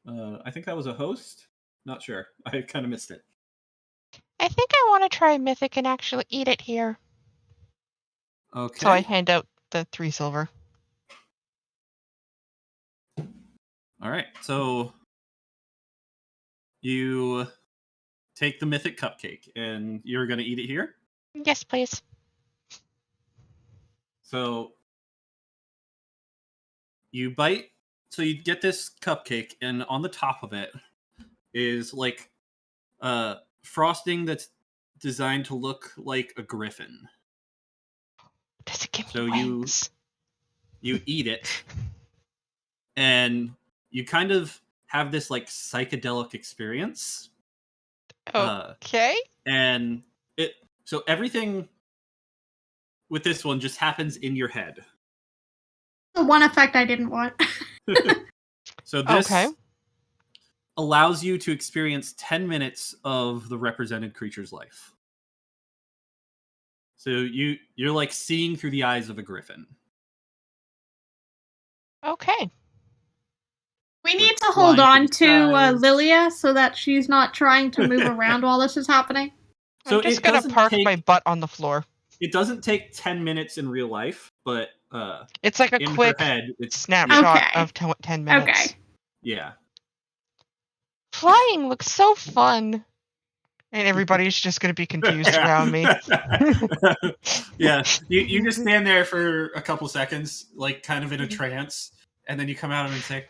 I think that was a host. Not sure. I kind of missed it. I think I want to try mythic and actually eat it here. Okay. So I hand out the 3 silver. All right. So you take the mythic cupcake, and you're going to eat it here? Yes, please. So you bite, so you get this cupcake, and on the top of it is like frosting that's designed to look like a griffin. Does it give me So wings? you eat it, and you kind of have this like psychedelic experience. Okay. And so everything with this one just happens in your head. The one effect I didn't want. So this Okay. allows you to experience 10 minutes of the represented creature's life. So you're like seeing through the eyes of a griffin. Okay. We need Like to hold flying on through to the skies. Lilia so that she's not trying to move around while this is happening. So I'm just it gonna doesn't park take my butt on the floor. it doesn't take 10 minutes in real life, but It's like a in quick her head, it's snapshot Okay. of 10 minutes. Okay. yeah. Flying looks so fun. And everybody's just gonna be confused around me. Yeah, you just stand there for a couple seconds, like kind of in a trance, and then you come out and say,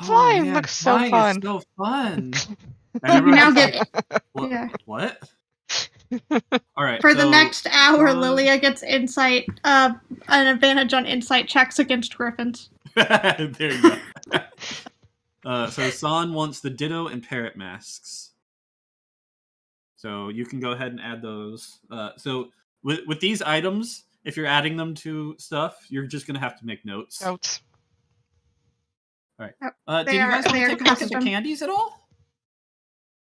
"Oh Flying man, looks so flying fun." is so fun!" And Now everyone's get- like, "What? Yeah. What?" All right. For the so, next hour, Son- Lilia gets insight, an advantage on insight checks against griffins. there you go. So San wants the Ditto and Parrot masks. So you can go ahead and add those. So with these items, if you're adding them to stuff, you're just gonna have to make notes. Notes. All right. Yep, Did you guys want to take a look at the custom. candies at all?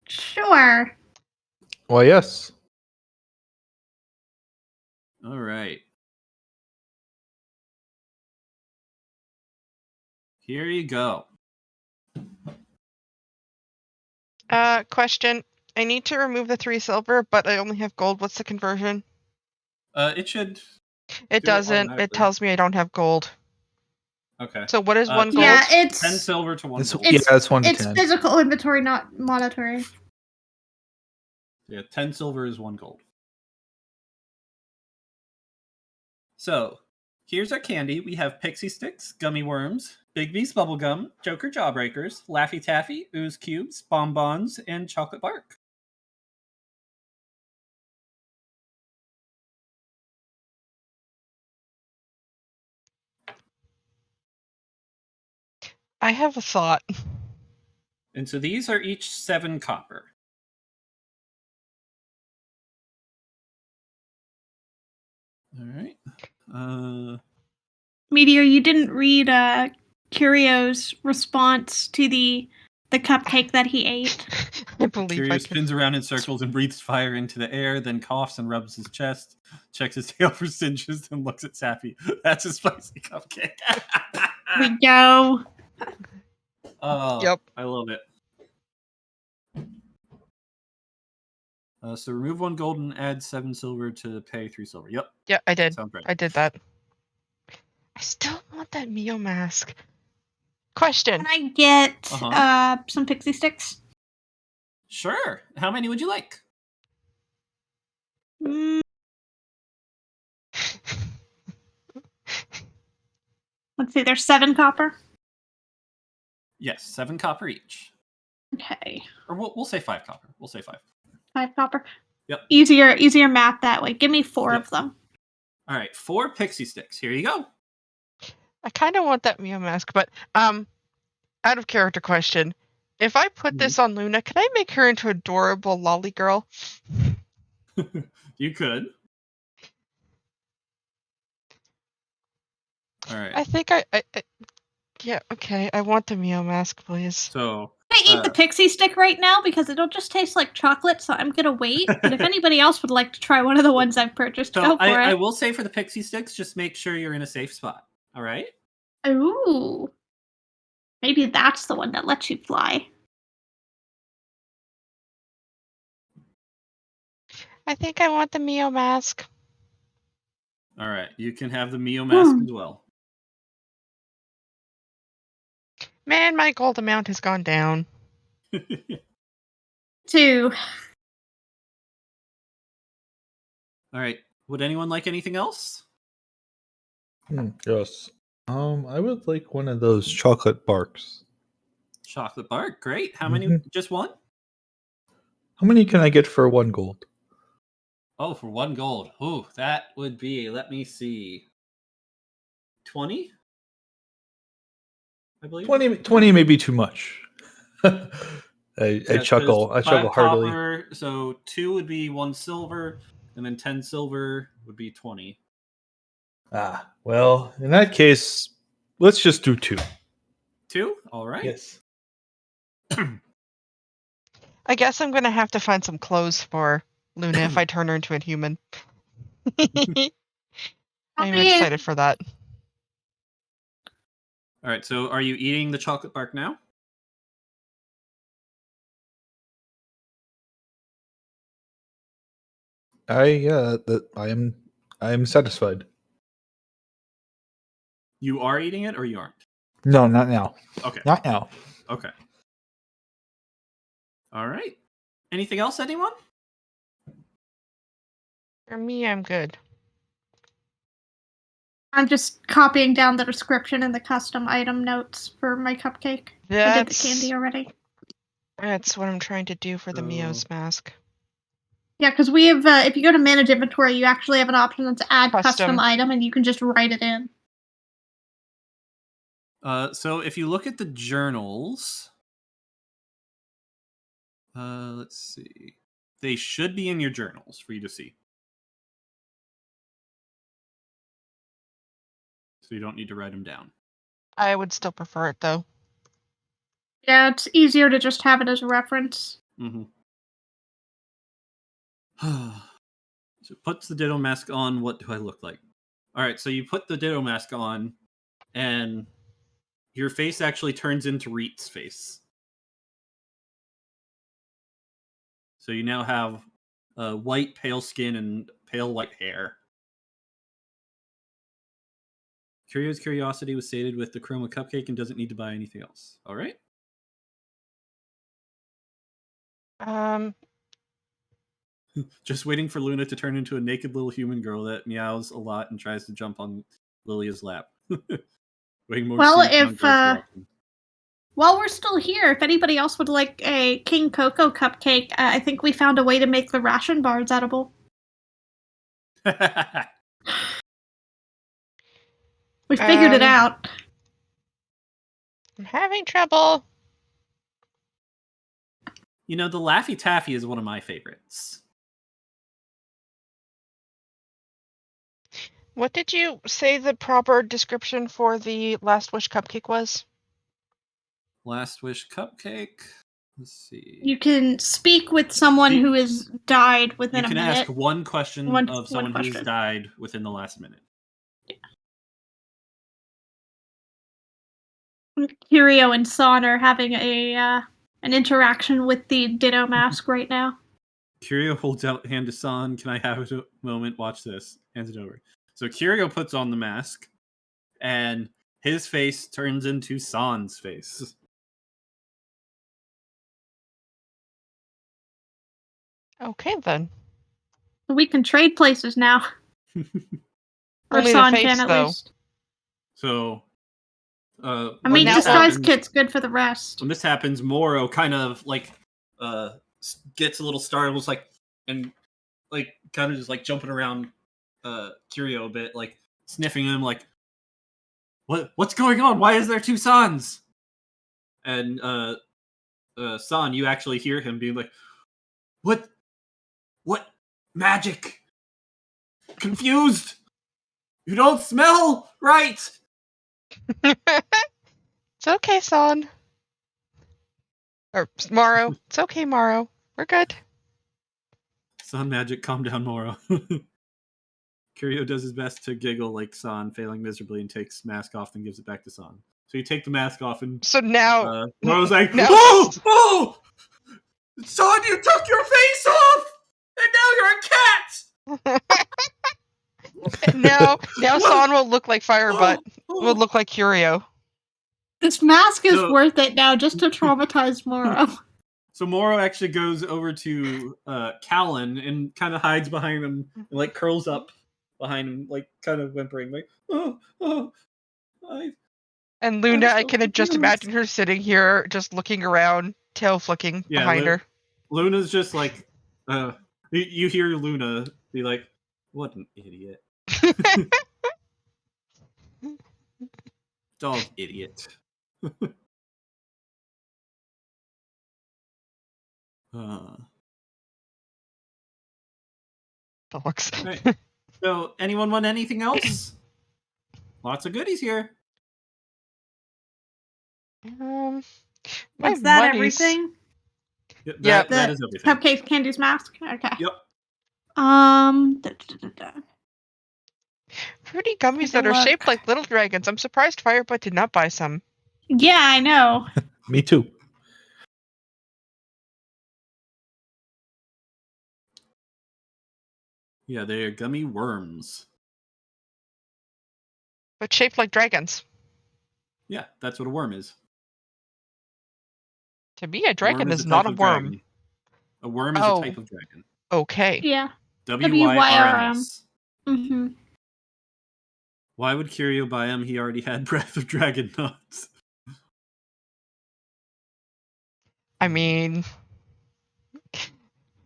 Sure. Why, yes. All right. Here you go. Question. I need to remove the 3 silver, but I only have gold. What's the conversion? It should. It do it doesn't. It automatically. tells me I don't have gold. Okay. So what is 1 gold? Yeah, 10 it's silver to 1 It's, gold. yeah, it's 1 to it's 10. physical inventory, not monetary. Yeah, 10 silver is 1 gold. So, here's our candy. We have Pixie Sticks, Gummy Worms, Big V's Bubblegum, Joker Jawbreakers, Laffy Taffy, Ooze Cubes, Bonbons, and Chocolate Bark. I have a thought. And so these are each 7 copper. All right. Meteor, you didn't read Curio's response to the cupcake that he ate. I believe I Curious can. spins around in circles and breathes fire into the air, then coughs and rubs his chest, checks his tail for singes, and looks at Sappy. That's a spicy cupcake. We go. Oh, Yep. I love it. So remove 1 gold and add 7 silver to pay 3 silver. Yep. Yeah, I did. Sounds right. I did that. I still want that Mio mask. Question. Can I get Uh-huh. some pixie sticks? Sure. How many would you like? Mm, let's see, there's 7 copper. Yes, 7 copper each. Okay, Or we'll say 5 copper. We'll say 5. 5 copper. Yep. Easier math that way. Give me 4 Yep. of them. All right, 4 pixie sticks. Here you go. I kind of want that Mio mask, but out of character question. If I put this on Luna, can I make her into adorable lolly girl? You could. All right. I think I yeah, okay. I want the Mio mask, please. So I eat the pixie stick right now because it'll just taste like chocolate, so I'm gonna wait. But if anybody else would like to try one of the ones I've purchased, go for I it. will say for the pixie sticks, just make sure you're in a safe spot. All right. Ooh. Maybe that's the one that lets you fly. I think I want the Mio mask. All right. You can have the Mio mask as well. Man, my gold amount has gone down. 2. All right. Would anyone like anything else? Yes. I would like one of those chocolate barks. Chocolate bark. Great. How many? Just one? How many can I get for 1 gold? Oh, for 1 gold. Ooh, that would be, let me see, 20? I believe. 20 may be too much. I Yeah, chuckle. I 'cause chuckle 5 heartily. copper, so 2 would be 1 silver, and then 10 silver would be 20. Well, in that case, let's just do 2. 2? All right. Yes. I guess I'm gonna have to find some clothes for Luna if I turn her into a human. I'm excited for that. All right, so are you eating the chocolate bark now? I am satisfied. You are eating it, or you aren't? No, not now. Okay. Not now. Okay. All right. Anything else, anyone? For me, I'm good. I'm just copying down the description and the custom item notes for my cupcake. I did the candy already. That's what I'm trying to do for the Mio's mask. Yeah, because we have, if you go to manage inventory, you actually have an option to add custom item, and you can just write it in. So if you look at the journals, let's see. They should be in your journals for you to see. So you don't need to write them down. I would still prefer it, though. Yeah, it's easier to just have it as a reference. Mm-hmm. So it puts the Ditto mask on. What do I look like? All right, so you put the Ditto mask on, and your face actually turns into Reet's face. So you now have white, pale skin and pale white hair. Curio's curiosity was sated with the Chroma cupcake and doesn't need to buy anything else. All right. Just waiting for Luna to turn into a naked little human girl that meows a lot and tries to jump on Lilia's lap. Waiting more Well, if while we're still here, if anybody else would like a King Cocoa cupcake, I think we found a way to make the ration bars edible. We figured it out. I'm having trouble. You know, the Laffy Taffy is one of my favorites. What did you say the proper description for the Last Wish cupcake was? Last Wish cupcake. Let's see. You can speak with someone who has died within a minute. You can ask one question of someone who has died within the last minute. Yeah. Curio and Son are having an interaction with the Ditto mask right now. Curio holds out hand to San. Can I have a moment? Watch this. Hands it over. So Curio puts on the mask, and his face turns into San's face. Okay, then. We can trade places now. Or Only San the face, can at though. least. So, I mean, disguise kit's good for the rest. When this happens, Moro kind of like gets a little startled, like, and like kind of just like jumping around Curio a bit, like sniffing him, like, what's going on? Why is there two Sans? And San, you actually hear him being like, what magic? Confused. You don't smell right. It's okay, San. Or Morrow. It's okay, Morrow. We're good. San magic, calm down, Moro. Curio does his best to giggle like San, failing miserably, and takes mask off, then gives it back to San. So you take the mask off, and so now Moro's like, "Oh, San, you took your face off, and now you're a cat." now San will look like Firebutt. Will look like Curio. This mask is worth it now just to traumatize Moro. So Moro actually goes over to Callan and kind of hides behind him, and like curls up behind him, like kind of whimpering, like, And Luna, I can just imagine her sitting here, just looking around, tail flicking behind her. Luna's just like, you hear Luna be like, "What an idiot." Dog idiot. Dogs. Right. So, anyone want anything else? Lots of goodies here. My Is that money's- everything? That The is everything. Cupcake Candy's mask? Okay. Yep. Fruity gummies Take a that are shaped look. like little dragons. I'm surprised Firebutt did not buy some. Yeah, I know. Me too. Yeah, they are gummy worms. But shaped like dragons. Yeah, that's what a worm is. To me, a A dragon worm is a not type a of worm. dragon. A worm is Oh. a type of dragon. Okay. Yeah. WYRMS. Mm-hmm. Why would Kiryu buy him? He already had Breath of Dragon nuts. I mean,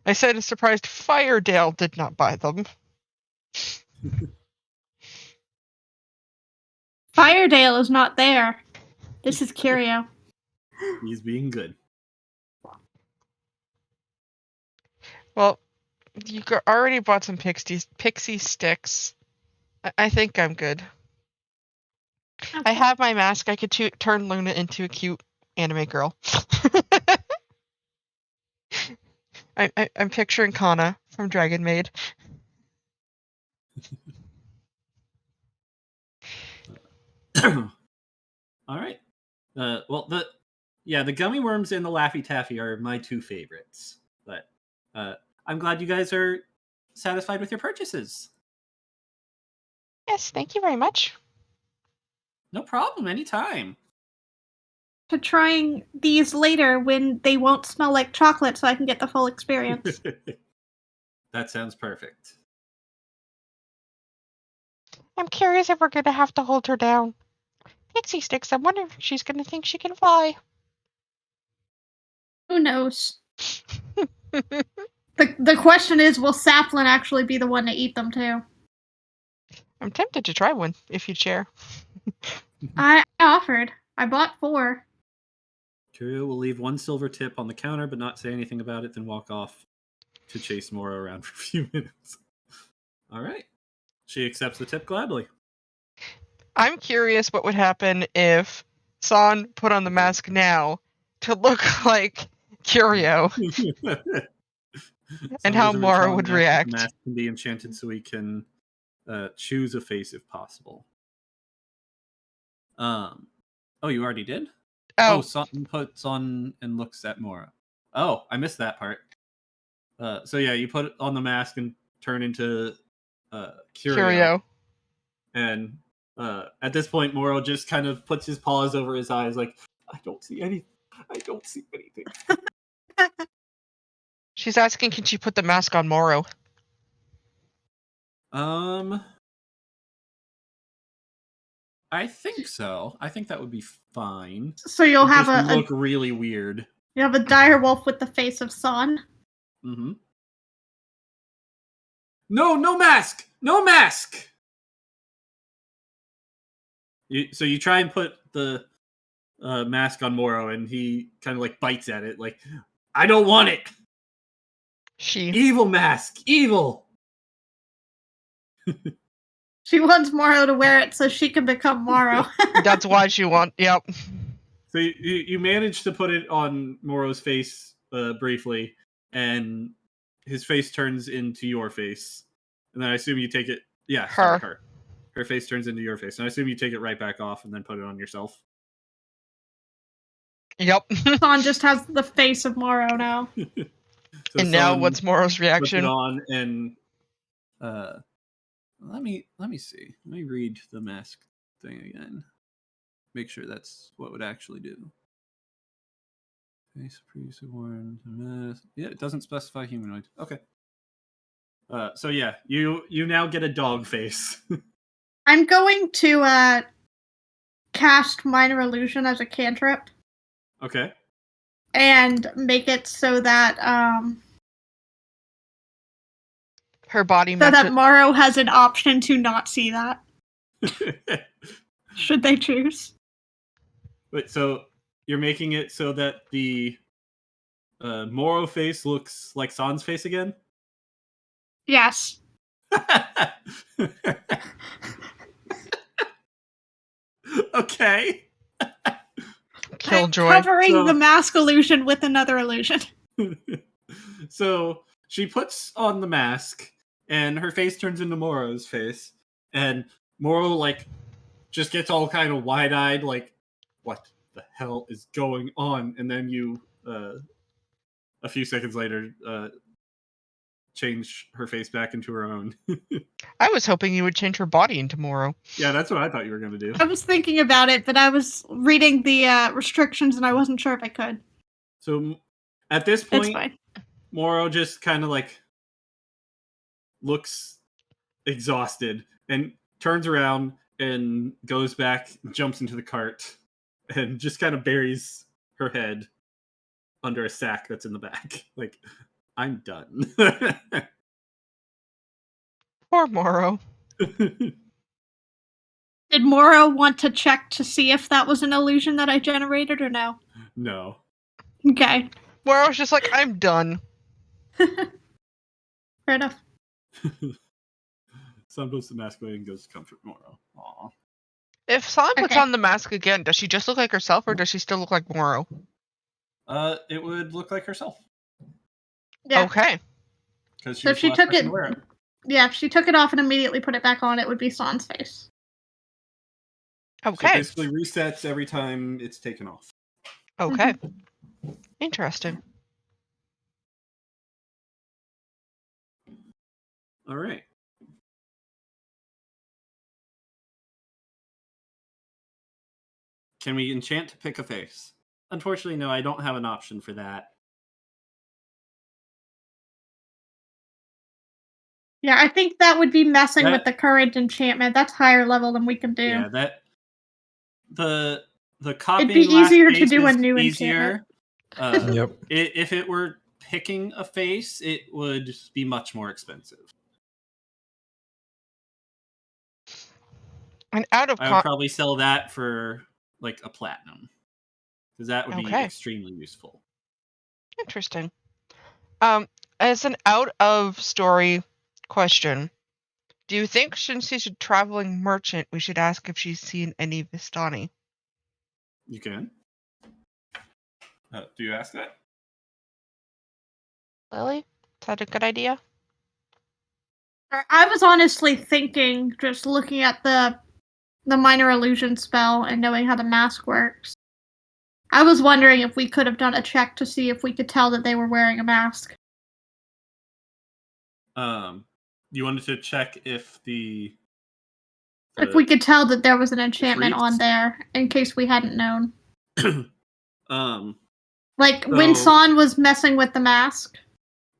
I said a surprised Firedale did not buy them. Firedale is not there. This is Curio. He's being good. Well, you already bought some pixie sticks. I think I'm good. I have my mask. I could turn Luna into a cute anime girl. I'm picturing Kana from Dragon Maid. All right. Well, the gummy worms and the Laffy Taffy are my two favorites. But I'm glad you guys are satisfied with your purchases. Yes, thank you very much. No problem. Anytime. To trying these later when they won't smell like chocolate so I can get the full experience. That sounds perfect. I'm curious if we're going to have to hold her down. Pixie sticks, I'm wondering if she's going to think she can fly. Who knows? The question is, will Saplin actually be the one to eat them too? I'm tempted to try one, if you'd share. I offered. I bought 4. Kiryu will leave one silver tip on the counter but not say anything about it, then walk off to chase Moro around for a few minutes. All right. She accepts the tip gladly. I'm curious what would happen if San put on the mask now to look like Curio, and how Moro would react. The mask can be enchanted so he can choose a face if possible. Oh, you already did? Oh, San puts on and looks at Moro. Oh, I missed that part. So yeah, you put on the mask and turn into Curio. And at this point, Moro just kind of puts his paws over his eyes, like, I don't see anything. She's asking, can she put the mask on Moro? I think so. I think that would be fine. So you'll It have just a look really weird. you have a dire wolf with the face of San. Mm-hmm. No mask! No mask! So you try and put the mask on Moro, and he kind of like bites at it, like, I don't want it! Evil mask! Evil! She wants Moro to wear it so she can become Moro. That's why she wants. Yep. So you managed to put it on Moro's face briefly, and his face turns into your face. And then I assume you take it... Yeah, her. Her face turns into your face. And I assume you take it right back off and then put it on yourself. Yep. San just has the face of Moro now. So and now what's Moro's reaction? Puts it on and... Let me see. Let me read the mask thing again. Make sure that's what would actually do. Face priest worn mask. Yeah, it doesn't specify humanoid. Okay. So yeah, you now get a dog face. I'm going to cast Minor Illusion as a cantrip. Okay. And make it so that her body so that Moro has an option to not see that. Should they choose? Wait, so you're making it so that the Moro face looks like San's face again? Yes. Okay. Killjoy. Covering So- the mask illusion with another illusion. So she puts on the mask, and her face turns into Moro's face, and Moro like just gets all kind of wide-eyed, like, what the hell is going on? And then you, a few seconds later, change her face back into her own. I was hoping you would change her body into Moro. Yeah, that's what I thought you were going to do. I was thinking about it, but I was reading the restrictions and I wasn't sure if I could. So at this It's point, fine. Moro just kind of like looks exhausted and turns around and goes back, jumps into the cart, and just kind of buries her head under a sack that's in the back. Like, I'm done. Poor Moro. Did Moro want to check to see if that was an illusion that I generated or no? No. Okay. Moro's just like, I'm done. Fair enough. Sun puts the mask away and goes to comfort Moro. Aw. If San puts Okay. on the mask again, does she just look like herself or does she still look like Moro? It would look like herself. Yeah. Okay. Because she So was if the she last took person it, to wear it. yeah, if she took it off and immediately put it back on, it would be San's face. So Okay. it basically resets every time it's taken off. Okay. Interesting. All right. Can we enchant to pick a face? Unfortunately, no, I don't have an option for that. Yeah, I think that would be messing That- with the current enchantment. That's higher level than we can do. Yeah, that the copying It'd be last easier to face do a is new easier. Yep. If it were picking a face, it would be much more expensive. And out of I would probably sell that for like a platinum, because that would be Okay. extremely useful. Interesting. As an out of story question, do you think since she's a traveling merchant, we should ask if she's seen any Vistani? You can. Do you ask that? Lily? Is that a good idea? I was honestly thinking, just looking at the minor illusion spell and knowing how the mask works. I was wondering if we could have done a check to see if we could tell that they were wearing a mask. You wanted to check if the If we could tell that there was an enchantment freaks? on there, in case we hadn't known. Like, So- when San was messing with the mask,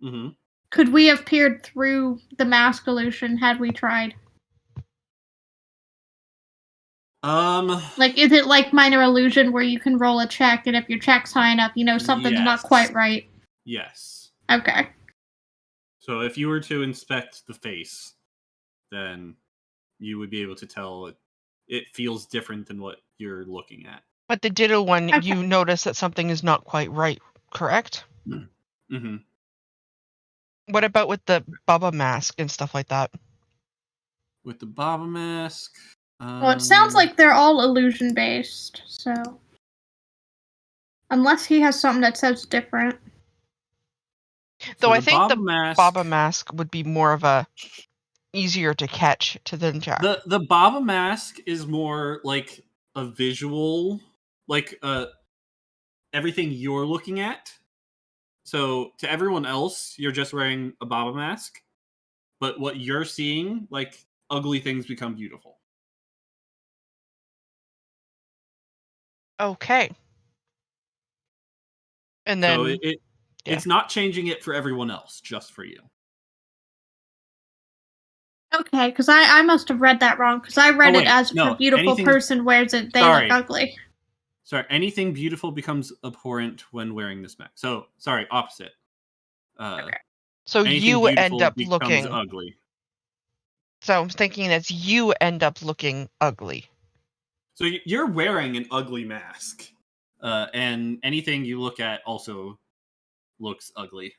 mhm. could we have peered through the mask illusion had we tried? Like, is it like minor illusion where you can roll a check, and if your check's high enough, you know something's not Yes. quite right? Yes. Okay. So if you were to inspect the face, then you would be able to tell it feels different than what you're looking at. But the Ditto one, Okay. you notice that something is not quite right, correct? Mm-hmm. What about with the Baba mask and stuff like that? With the Baba mask. Well, it sounds like they're all illusion based, so. Unless he has something that says different. Though I think the mask, Baba mask would be more of a easier to catch to than Jack. the Baba mask is more like a visual, like everything you're looking at. So to everyone else, you're just wearing a Baba mask, but what you're seeing, like ugly things become beautiful. Okay. And then So it's not changing it for everyone else, just for you. Okay, because I must have read that wrong, because I read Oh, wait, it as if no, a beautiful anything- person wears it, they Sorry. look ugly. Sorry, anything beautiful becomes abhorrent when wearing this mask. So, sorry, opposite. Okay. so Anything you end beautiful up becomes looking. ugly. So I'm thinking that you end up looking ugly. So you're wearing an ugly mask, and anything you look at also looks ugly.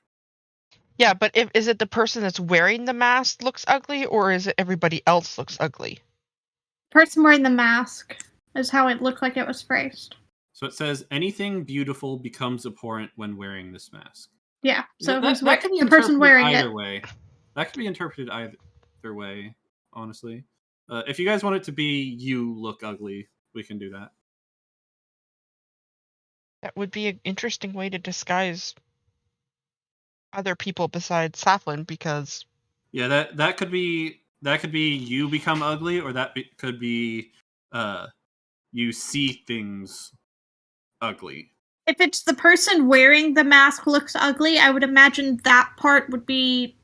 Yeah, but is it the person that's wearing the mask looks ugly, or is it everybody else looks ugly? Person wearing the mask is how it looked like it was phrased. So it says anything beautiful becomes abhorrent when wearing this mask. Yeah. So that could be the person interpreted wearing either it. way. That could be interpreted either way, honestly. If you guys want it to be you look ugly, we can do that. That would be an interesting way to disguise other people besides Saflin, because Yeah, that could be you become ugly, or could be you see things ugly. If it's the person wearing the mask looks ugly, I would imagine that part would be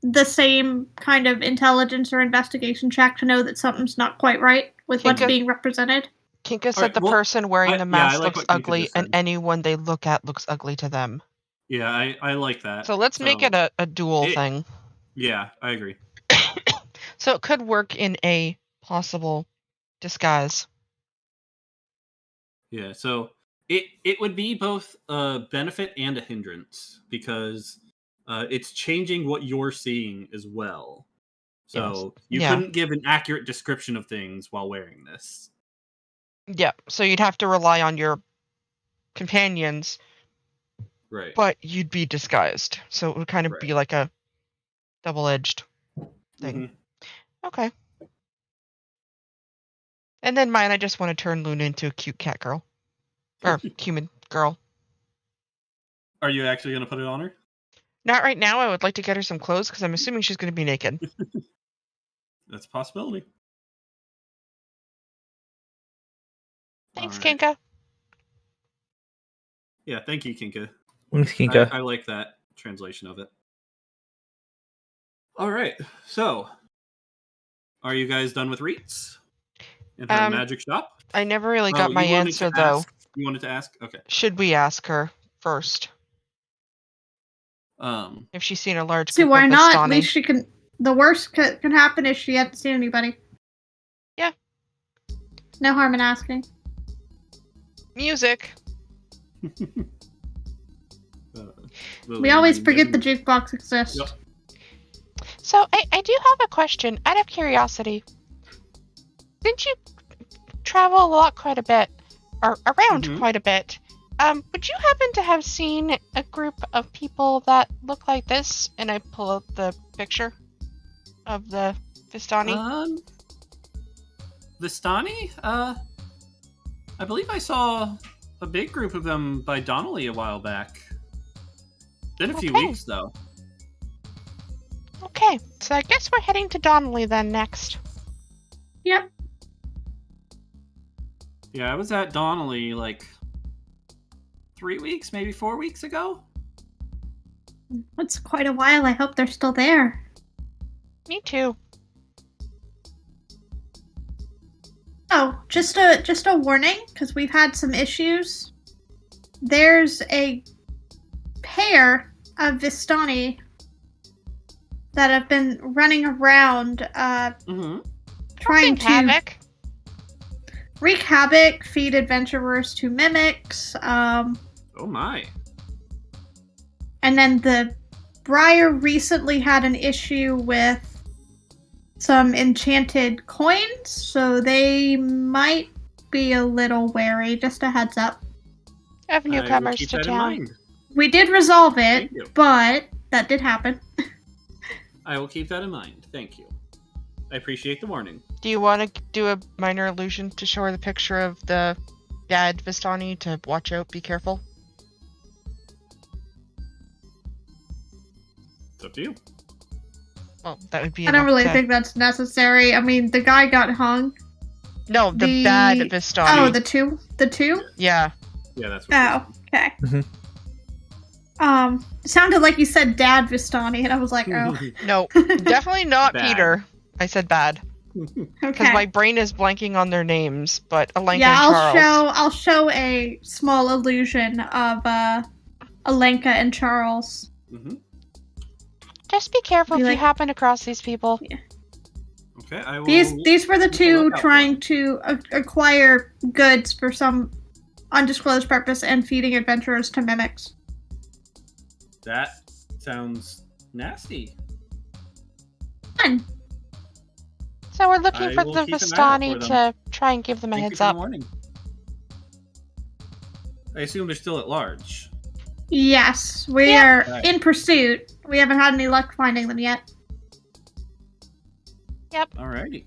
the same kind of intelligence or investigation check to know that something's not quite right with what's Kinka- being represented. Kinka said Alright, the well, person wearing the mask like looks what Kinka ugly, just and said. anyone they look at looks ugly to them. Yeah, I like that. So let's make it a dual thing. Yeah, I agree. So it could work in a possible disguise. Yeah, so it would be both a benefit and a hindrance, because it's changing what you're seeing as well. So you couldn't give an accurate description of things while wearing this. Yeah, so you'd have to rely on your companions, Right. but you'd be disguised. So it would kind of be like a double-edged thing. Mm-hmm. Okay. And then mine, I just want to turn Luna into a cute cat girl. Or human girl. Are you actually going to put it on her? Not right now. I would like to get her some clothes, because I'm assuming she's going to be naked. That's a possibility. Thanks, All right. Kinka. Yeah, thank you, Kinka. Thanks, Kinka. I like that translation of it. All right, so are you guys done with Reets in her magic shop? I never really got my answer, though. You wanted to ask? Okay. Should we ask her first? If she's seen a large group why of not? Vistani. At least she can. The worst can happen is she hasn't seen anybody. Yeah. No harm in asking. Music. We always forget the jukebox exists. Yep. So I do have a question out of curiosity. Since you travel a lot, quite a bit, or around quite a bit, would you happen to have seen a group of people that look like this? And I pull up the picture of the Vistani. Vistani? I believe I saw a big group of them by Donnelly a while back. Been a few weeks, though. Okay, so I guess we're heading to Donnelly then next. Yep. Yeah, I was at Donnelly like 3 weeks, maybe 4 weeks ago. That's quite a while. I hope they're still there. Me too. Oh, just a warning, because we've had some issues. There's a pair of Vistani that have been running around trying to wreak havoc, feed adventurers to mimics. Oh my. And then the Briar recently had an issue with some enchanted coins, so they might be a little wary. Just a heads up. Of newcomers to town. We did resolve it, but that did happen. I will keep that in mind. Thank you. I appreciate the warning. Do you want to do a minor illusion to show her the picture of the bad Vistani to watch out, be careful? It's up to you. Well, that would be. I don't really think that's necessary. I mean, the guy got hung. No, the bad Vistani. Oh, the two? The two? Yeah. Yeah, that's what okay. It sounded like you said Dad Vistani, and I was like, oh. No, definitely not Peter. I said bad. Because my brain is blanking on their names, but Alenka and Charles. I'll show a small illusion of Alenka and Charles. Mm-hmm. Just be careful if you happen across these people. Yeah. Okay, I will. These were the two trying to acquire goods for some undisclosed purpose and feeding adventurers to mimics. That sounds nasty. Fun. So we're looking for the Vistani to try and give them a heads up. I assume they're still at large. Yes, we Yep. are Right. in pursuit. We haven't had any luck finding them yet. Alrighty.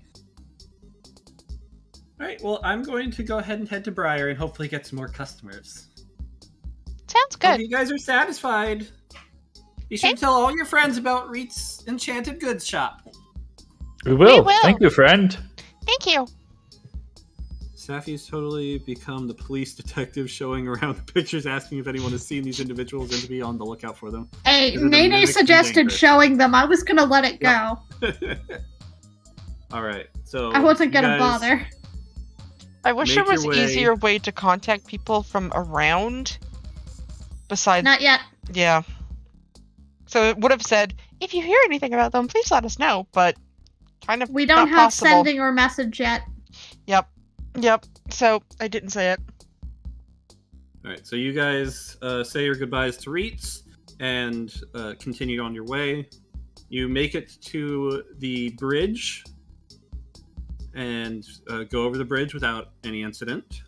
Alright, well, I'm going to go ahead and head to Briar and hopefully get some more customers. Sounds Hope good. you guys are satisfied. Be sure to tell all your friends about Reed's Enchanted Goods Shop. We will. will. Thank you, friend. Thank you. Safi's totally become the police detective showing around the pictures asking if anyone has seen these individuals and to be on the lookout for them. Hey, Is it a Nene mimic suggested danger? showing them. I was gonna let it go. Alright, so... I wasn't you gonna guys- bother. I wish Make there was your an way- easier way to contact people from around. Besides, Not yet. yeah. So it would have said, if you hear anything about them, please let us know. But kind of We don't not have possible. sending or message yet. Yep. So I didn't say it. Alright, so you guys say your goodbyes to Reeds and continue on your way. You make it to the bridge and go over the bridge without any incident.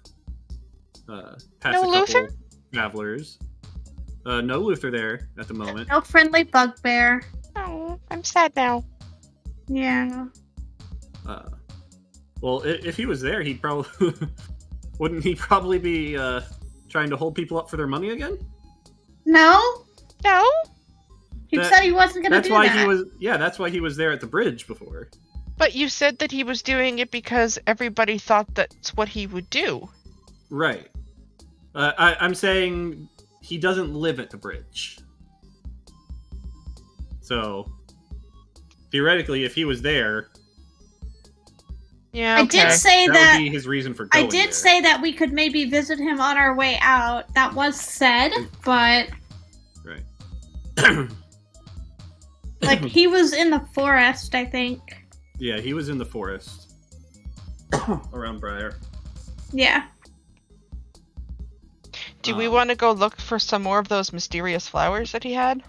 Pass No a couple Luther? travelers. No Luther there at the moment. No friendly bugbear. Oh, I'm sad now. Yeah. Well, if he was there, he'd probably wouldn't he probably be trying to hold people up for their money again? No? No? He That- said he wasn't gonna That's do why that. he was. Yeah, that's why he was there at the bridge before. But you said that he was doing it because everybody thought that's what he would do. Right. I'm saying he doesn't live at the bridge. So theoretically, if he was there, Yeah, I okay. did say that that. would be his reason for I going did there. say that we could maybe visit him on our way out. That was said, but Right. like he was in the forest, I think. Yeah, he was in the forest around Briar. Yeah. Do we want to go look for some more of those mysterious flowers that he had?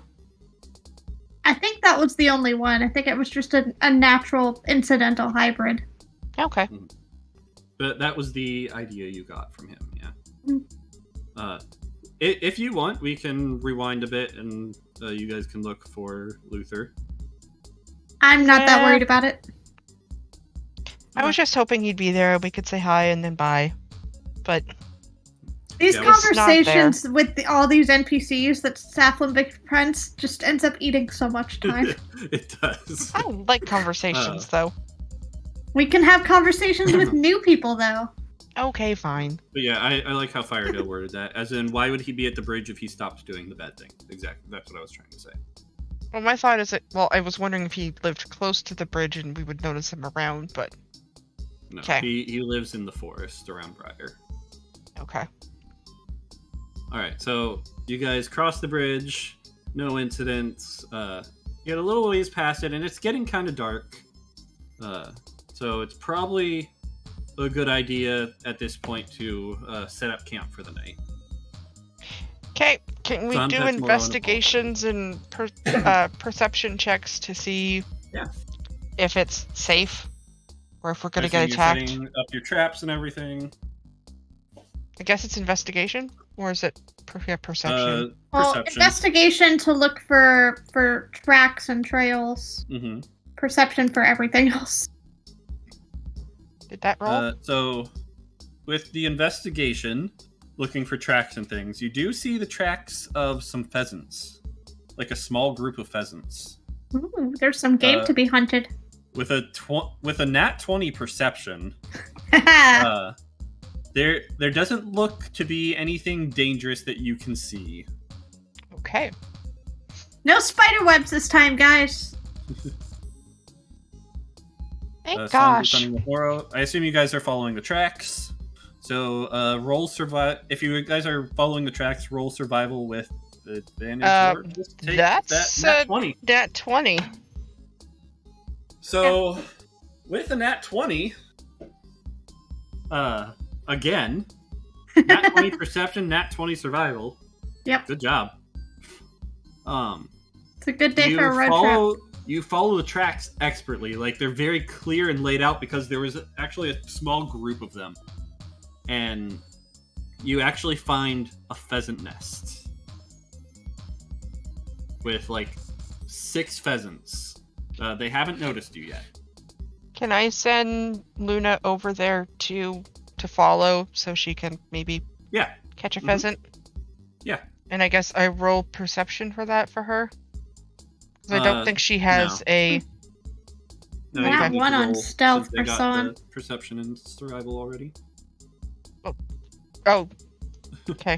I think that was the only one. I think it was just a natural incidental hybrid. Okay. But that was the idea you got from him. Yeah. Mm. If you want, we can rewind a bit, and you guys can look for Luther. I'm not that Yeah. worried about it. I was just hoping he'd be there. We could say hi and then bye. But These Yeah, well, it's not there. conversations with all these NPCs that Safflin befriends just ends up eating so much time. It does. I don't like conversations, though. We can have conversations with new people, though. Okay, fine. But yeah, I like how Firedale worded that. As in, why would he be at the bridge if he stopped doing the bad thing? Exactly. That's what I was trying to say. Well, my thought is that, well, I was wondering if he lived close to the bridge and we would notice him around, but No, Okay. he lives in the forest around Briar. okay. Alright, so you guys cross the bridge. No incidents. You get a little ways past it, and it's getting kind of dark. So it's probably a good idea at this point to set up camp for the night. Okay, can we Sun do sets more on the investigations and perception checks to see Yeah. if it's safe or if we're gonna I get assume attacked? You're setting up your traps and everything. I guess it's investigation, or is it perception? Well, Perception. investigation to look for tracks and trails. Mm-hmm. Perception for everything else. Did that roll? So, with the investigation, looking for tracks and things, you do see the tracks of some pheasants, like a small group of pheasants. Ooh, there's some game to be hunted. With a nat 20 perception, there doesn't look to be anything dangerous that you can see. Okay. No spider webs this time, guys. Thank Sun, gosh. Vistani, Mahoro. I assume you guys are following the tracks. So roll survive. If you guys are following the tracks, roll survival with advantage. Or just take that's that nat 20. Nat 20. So with a nat 20, again, nat 20 perception, nat 20 survival. Yep. Good job. It's a good day for a road trip. You follow the tracks expertly. Like, they're very clear and laid out because there was actually a small group of them. And you actually find a pheasant nest with like 6 pheasants. They haven't noticed you yet. Can I send Luna over there to follow so she can maybe catch a pheasant? Yeah. And I guess I roll perception for that for her? Because I don't think she has no. a... No, Nat you don't need one to on roll stealth since they for got Son. the perception and survival already. Oh. Okay.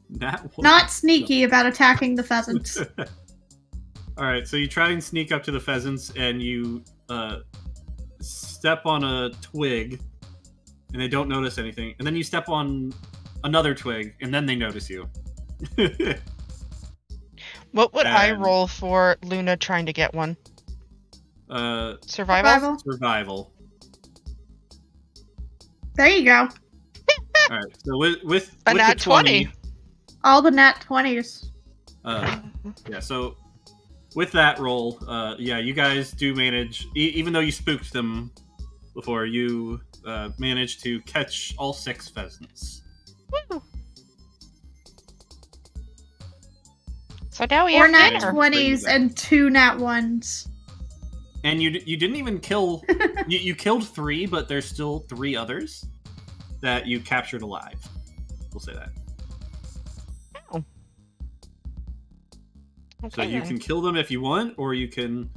Nat 1. Not sneaky about attacking the pheasants. Alright, so you try and sneak up to the pheasants and you step on a twig and they don't notice anything. And then you step on another twig and then they notice you. What would I roll for Luna trying to get one? Survival? Survival. There you go. Alright, so with A the nat 20. All the nat 20s. Yeah, so with that roll, you guys do manage, even though you spooked them before, you managed to catch all 6 pheasants. Woo. So now we 4 have nat dinner. 20s and 2 nat 1s. And you didn't even kill... you killed 3, but there's still 3 others that you captured alive. We'll say that. Oh. Okay, So you can kill them if you want, or you can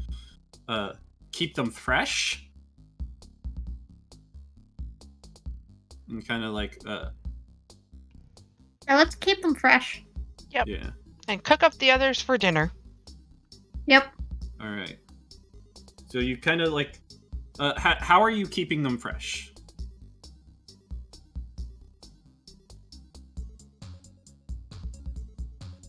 keep them fresh. And kind of like... Yeah, let's keep them fresh. Yep. Yeah. And cook up the others for dinner. Yep. Alright. So you kind of like... how are you keeping them fresh?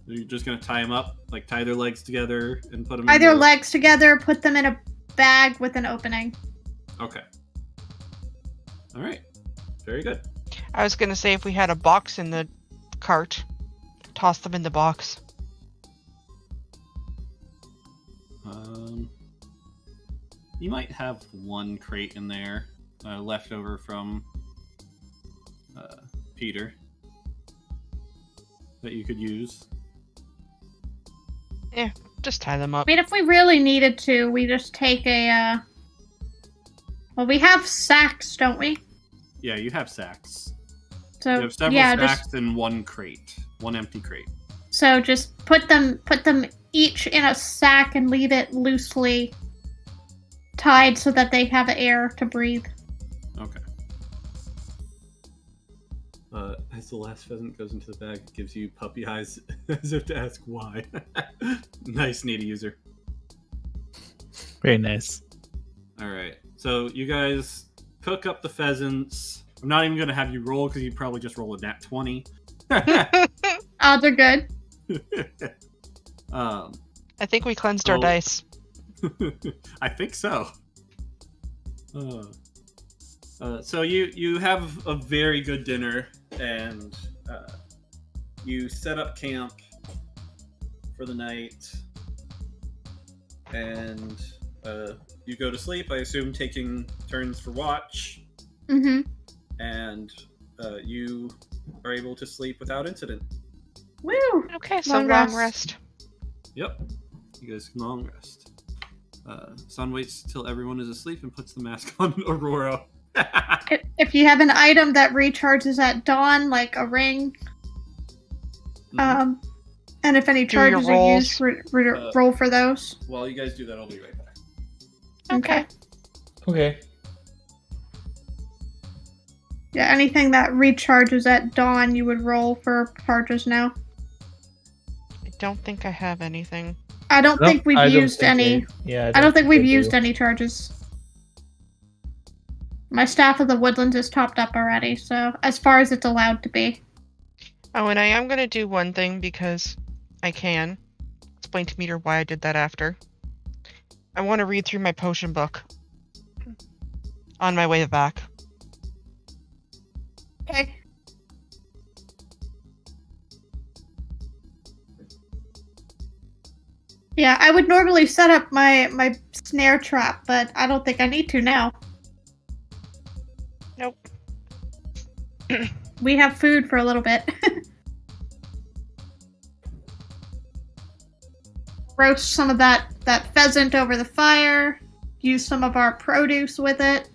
Are you just going to tie them up? Like tie their legs together and put them Tie in their legs together, put them in a bag with an opening. Okay. Alright. Very good. I was going to say if we had a box in the cart, toss them in the box. You might have 1 crate in there left over from Peter that you could use. Yeah, just tie them I up. mean, if we really needed to, we just take a, well, we have sacks, don't we? Yeah, you have sacks. So, You have several yeah, sacks in 1 crate. 1 empty crate. So just put them each in a sack and leave it loosely tied so that they have air to breathe. Okay. As the last pheasant goes into the bag, it gives you puppy eyes as if to ask why. Nice, needy user. Very nice. Alright, so you guys cook up the pheasants. I'm not even going to have you roll because you probably just roll a nat 20. Odds are good. I think we cleansed our dice. I think so. So you have a very good dinner, and you set up camp for the night, and you go to sleep. I assume taking turns for watch, Mm-hmm. and you are able to sleep without incident. Woo! Okay, so Long long rest. rest. Yep, you guys can long rest. Sun waits till everyone is asleep and puts the mask on Aurora. If you have an item that recharges at dawn, like a ring, and if any Do your charges are used, roll for those. While you guys do that, I'll be right back. Okay. Okay. Yeah, anything that recharges at dawn, you would roll for charges now. I don't think I have anything. I don't think we've used any. I don't think we've used any charges. My Staff of the Woodlands is topped up already, so as far as it's allowed to be. Oh, and I am going to do one thing because I can. Explain to Meter why I did that after. I want to read through my potion book on my way back. Okay. Yeah, I would normally set up my snare trap, but I don't think I need to now. Nope. we have food for a little bit. Roast some of that pheasant over the fire. Use some of our produce with it.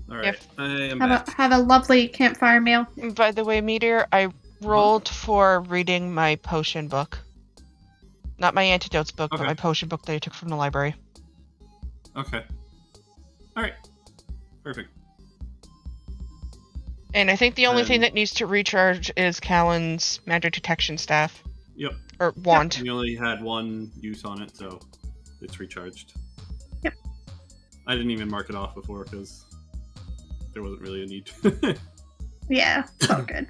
All right, Yep. I am back. Have a lovely campfire meal. By the way, Meteor, I rolled for reading my potion book. Not my antidotes book, but Okay. my potion book that I took from the library. Okay. All right. Perfect. And I think the only thing that needs to recharge is Callan's magic detection staff. Yep. Or wand. We only had one use on it, so it's recharged. Yep. I didn't even mark it off before because there wasn't really a need. Yeah, so good.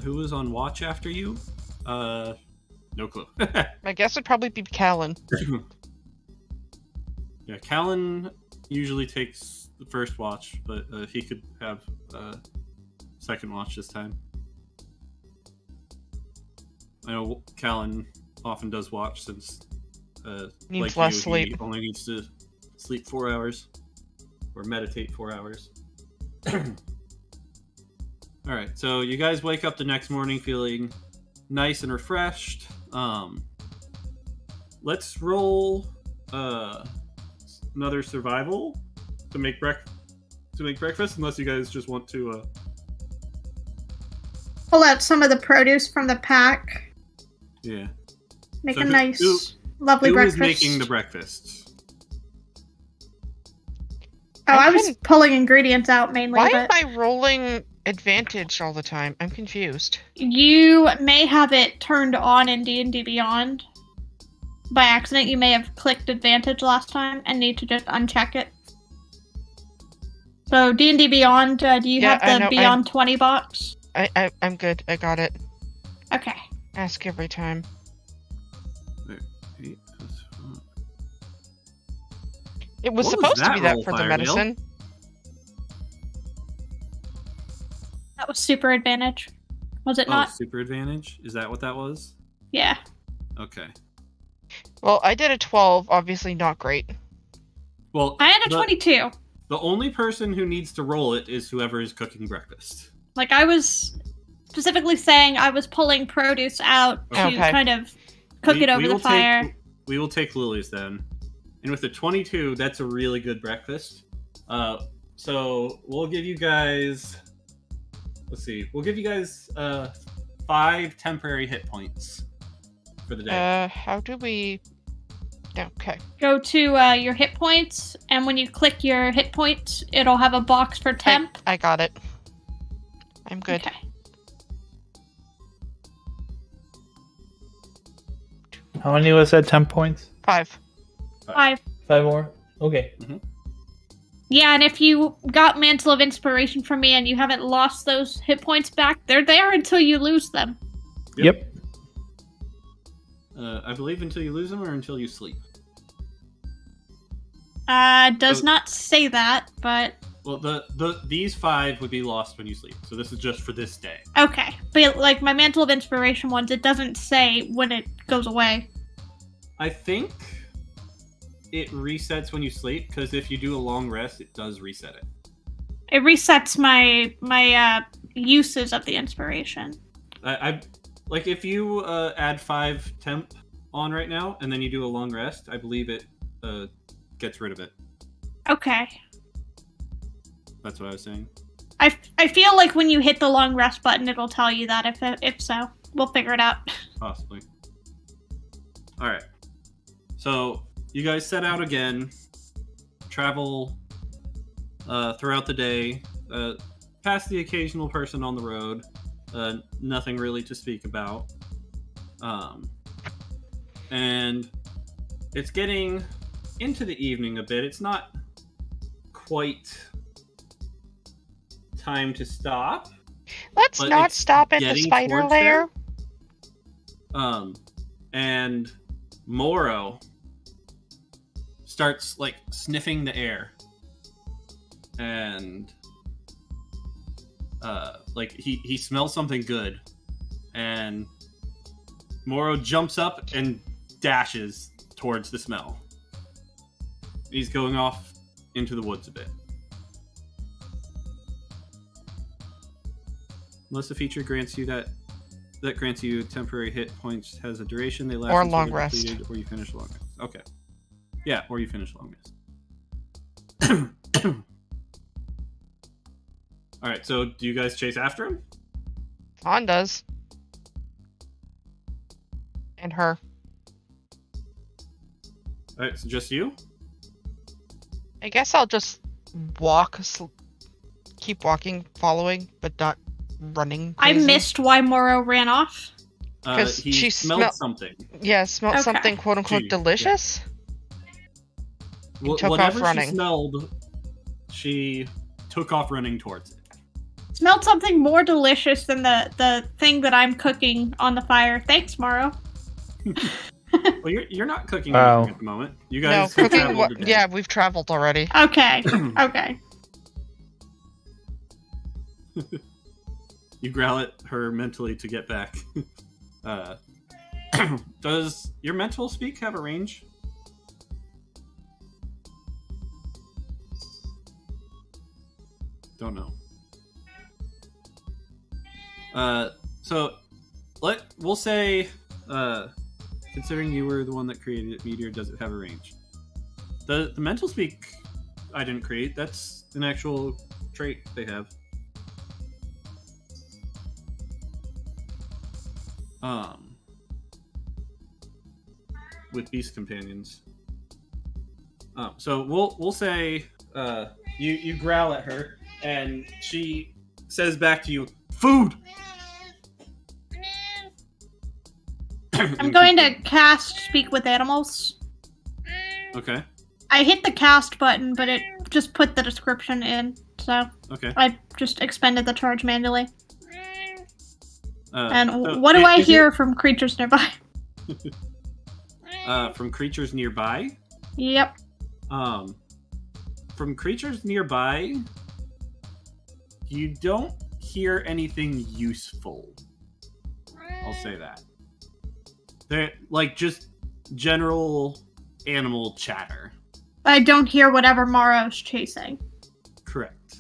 Who was on watch after you? No clue. I guess it'd probably be Callan. Yeah, Callan usually takes the first watch, but he could have second watch this time. I know Callan often does watch since Needs like less you, sleep. he only needs to sleep 4 hours or meditate 4 hours. All right, so you guys wake up the next morning feeling nice and refreshed. Let's roll another survival to make breakfast, unless you guys just want to. Pull out some of the produce from the pack. Yeah. Make So a who- nice, lovely Who is breakfast. making the breakfast? Oh, I was can- pulling ingredients out mainly, Why but am I rolling advantage all the time? I'm confused. you may have it turned on in D&D Beyond. By accident, you may have clicked advantage last time and need to just uncheck it. So D&D Beyond, do you Yeah, I have the know, Beyond 20 box? I'm good. I got it. Okay. Ask every time. Eight, that's fine. It was What was supposed to that be that roll, for the Firemail? medicine. That was super advantage. Was it Oh, not? super advantage? Is that what that was? Yeah. Okay. Well, I did a 12. Obviously not great. Well, I had a 22. The only person who needs to roll it is whoever is cooking breakfast. Like, I was specifically saying I was pulling produce out to Okay. kind of cook it over the will fire. We will take Lily's then. And with the 22, that's a really good breakfast. So we'll give you guys. Let's see. We'll give you guys 5 temporary hit points for the day. How do we... Okay. Go to your hit points, and when you click your hit points, it'll have a box for temp. I got it. I'm good. Okay. How many was that? 10 points? 5. 5. 5 more? Okay. Yeah, and if you got Mantle of Inspiration from me and you haven't lost those hit points back, they're there until you lose them. Yep. I believe until you lose them or until you sleep. Does So- not say that, but Well, these 5 would be lost when you sleep. So this is just for this day. okay. But like my Mantle of Inspiration ones, it doesn't say when it goes away. I think it resets when you sleep, because if you do a long rest, it does reset it. It resets my uses of the inspiration. I like if you add 5 temp on right now, and then you do a long rest, I believe it gets rid of it. Okay. That's what I was saying. I feel like when you hit the long rest button, it'll tell you that. If so, we'll figure it out. Possibly. All right. So you guys set out again, travel throughout the day, past the occasional person on the road. Nothing really to speak about. And it's getting into the evening a bit. It's not quite time to stop. Let's But not it's stop at the getting spider towards lair. there. And Moro starts like sniffing the air, and like he smells something good, and Moro jumps up and dashes towards the smell. He's going off into the woods a bit. Unless a feature grants you that grants you temporary hit points has a duration, they last Or until long they're rest. depleted, or you finish long rest. Okay. Yeah, or you finish long rest. All right, so do you guys chase after him? Vaughn does. And her. All right, so just you? I guess I'll just keep walking, following, but not running I crazy. missed why Moro ran off. 'Cause He she smelled something. Yeah, smelled Okay. something quote unquote She- delicious. Wh- took off Whatever she running. smelled, she took off running towards it. Smelled something more delicious than the thing that I'm cooking on the fire. Thanks, Moro. Well, you're not cooking Wow. anything at the moment. You No, guys cooking. traveled today. Yeah, we've traveled already. Okay. Okay. You growl at her mentally to get back. Does your mental speak have a range? Don't know. So we'll say, considering you were the one that created it, Meteor, does it have a range? The mental speak I didn't create. That's an actual trait they have. With beast companions. So we'll say you growl at her and she says back to you, "Food." I'm going to cast Speak with Animals. Okay. I hit the cast button, but it just put the description in, so Okay. I just expended the charge manually. And so what do I is hear from creatures nearby? from creatures nearby? Yep. From creatures nearby, you don't hear anything useful. I'll say that. They're like just general animal chatter. I don't hear whatever Moro's chasing. Correct.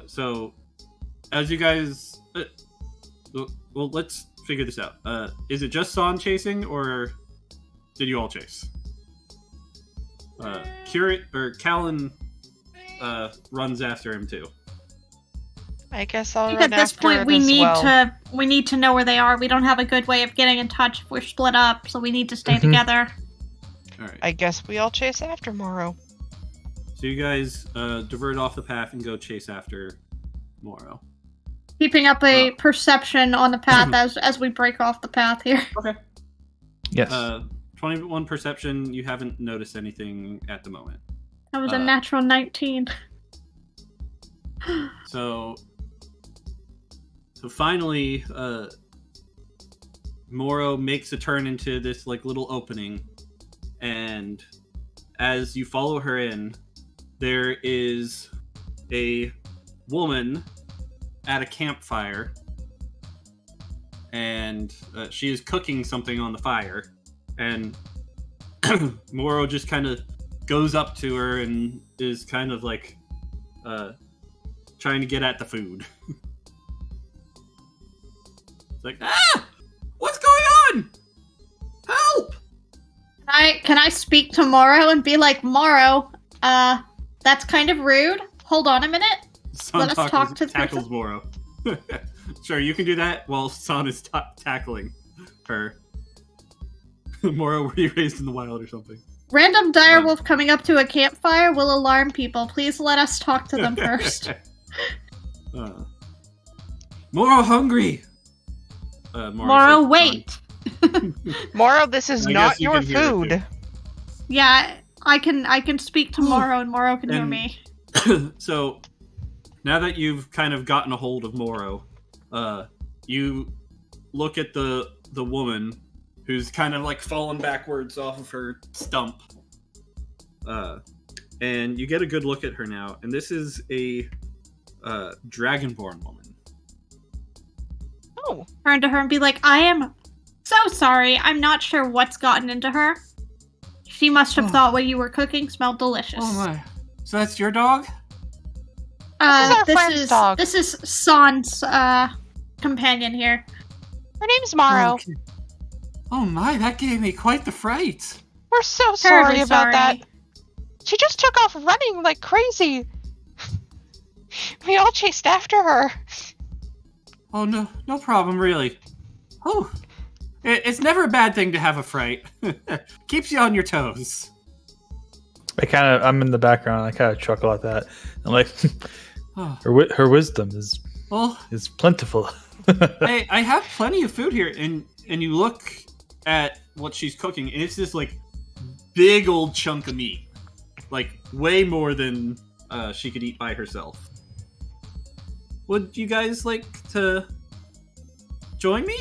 So as you guys, well, let's figure this out. Is it just San chasing, or did you all chase? Curate or Callan runs after him too. I guess I I'll think run at this after point it we as need well. to know where they are. We don't have a good way of getting in touch if we're split up, so we need to stay Mhm. together. All right. I guess we all chase after Moro. So you guys divert off the path and go chase after Moro. Keeping up a perception on the path as we break off the path here. Okay. Yes. 21 perception. You haven't noticed anything at the moment. That was a natural 19. So finally, Moro makes a turn into this like little opening, and as you follow her in, there is a woman at a campfire, and she is cooking something on the fire, and Moro just kind of goes up to her and is kind of like trying to get at the food. It's like, what's going on? Help! Can I speak to Moro and be like, Moro, that's kind of rude. Hold on a minute. San Let us talk to the tackles Moro. Sure, you can do that while San is tackling her. Moro, were you raised in the wild or something? Random direwolf coming up to a campfire will alarm people. Please let us talk to them first. Moro hungry. Moro, says, wait. Moro, this is I not guess you your can hear it, too. food. Yeah, I can speak to Moro and Moro can hear And- me. So, now that you've kind of gotten a hold of Moro, you look at the woman who's kind of like fallen backwards off of her stump, and you get a good look at her now. And this is a dragonborn woman. Oh, Turn to her and be like, I am so sorry. I'm not sure what's gotten into her. She must have thought what you were cooking smelled delicious. Oh my! So that's your dog? our friend's dog. This is San's companion here. Her name's Morrow. Okay. Oh my, that gave me quite the fright. We're so Terribly sorry about that. sorry. She just took off running like crazy. We all chased after her. Oh no problem really. Oh, it's never a bad thing to have a fright. Keeps you on your toes. I'm in the background. I kind of chuckle at that. I'm like, Oh, her wisdom is well, plentiful. I have plenty of food here, and you look at what she's cooking, and it's this like big old chunk of meat, like way more than she could eat by herself. Would you guys like to join me?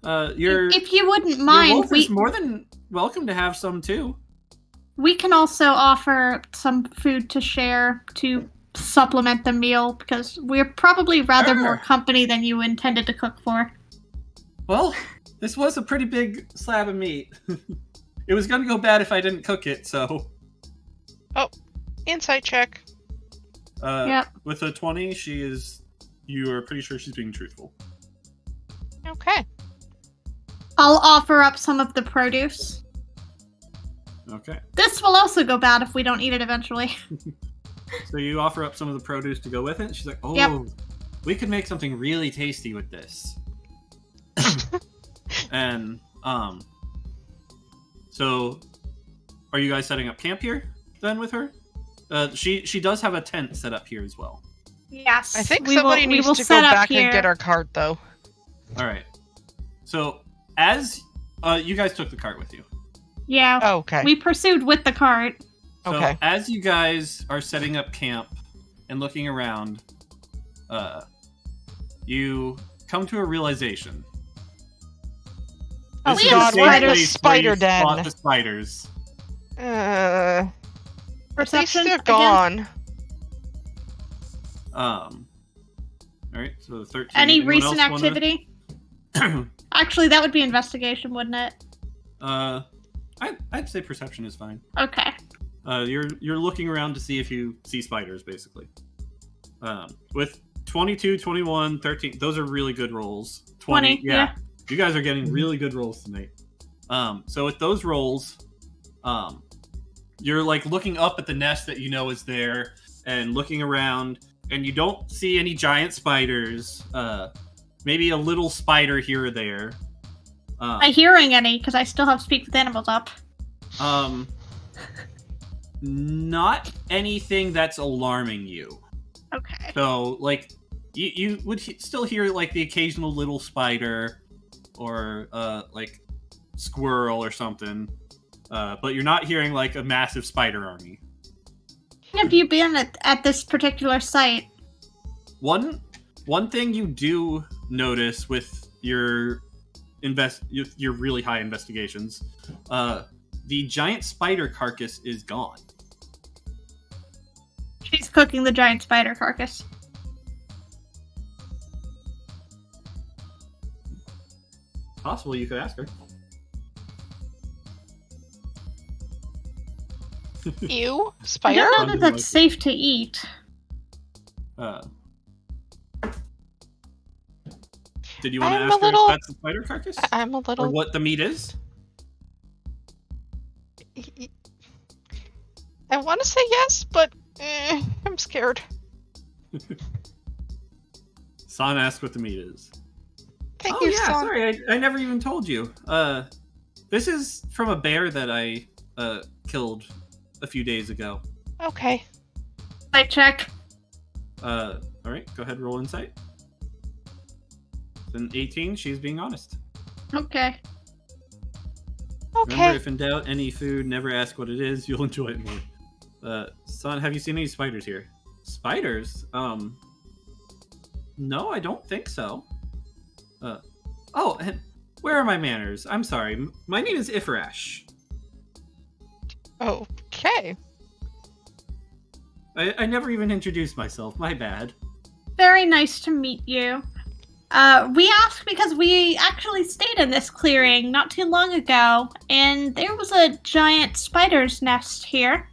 If you wouldn't your mind, wolf is more than welcome to have some too. we can also offer some food to share to supplement the meal because we're probably rather Sure. more company than you intended to cook for. Well, this was a pretty big slab of meat. It was gonna go bad if I didn't cook it, so Insight check. Yep. with a 20, you are pretty sure she's being truthful. Okay. I'll offer up some of the produce. Okay. This will also go bad if we don't eat it eventually. So you offer up some of the produce to go with it? She's like, oh, Yep. we could make something really tasty with this. And, so are you guys setting up camp here then with her? She does have a tent set up here as well. Yes. I think we somebody will, we needs will to go set up back here. and get our cart, though. All right. So as you guys took the cart with you. Yeah. Oh, okay. We pursued with the cart. So Okay. as you guys are setting up camp and looking around, you come to a realization. Oh, This we is have the a same spider- place where spider you den. fought the spiders. At least Perception they're again? gone. All right, so 13. Any Anyone recent else wanna- activity? Actually, that would be investigation, wouldn't it? I'd say perception is fine. Okay. You're looking around to see if you see spiders, basically. With 22, 21, 13, those are really good rolls. 20, yeah. You guys are getting really good rolls tonight. So with those rolls, you're like looking up at the nest that you know is there and looking around, and you don't see any giant spiders. Maybe a little spider here or there. Am hearing any? Because I still have speak with animals up. Not anything that's alarming you. Okay. So, like, you would still hear like the occasional little spider, or like squirrel or something, but you're not hearing like a massive spider army. How have you been at this particular site? One thing you do notice with your really high investigations, the giant spider carcass is gone. She's cooking the giant spider carcass. Possible you could ask her. Ew, I spider? don't know Something that like that's it. safe to eat. Did you want to I'm ask a little- her if that's the spider carcass? I'm a Or little. what the meat is? I want to say yes, but I'm scared. San asked what the meat is. Thank Oh you, yeah, son. sorry, I never even told you. This is from a bear that I killed a few days ago. Okay. I check. All right, go ahead, roll insight. It's an 18. She's being honest. Okay. Okay. Remember, if in doubt, any food, never ask what it is. You'll enjoy it more. Son, have you seen any spiders here? Spiders? No, I don't think so. Oh, and where are my manners? I'm sorry. My name is Ifrash. Okay. I never even introduced myself. My bad. Very nice to meet you. We asked because we actually stayed in this clearing not too long ago, and there was a giant spider's nest here.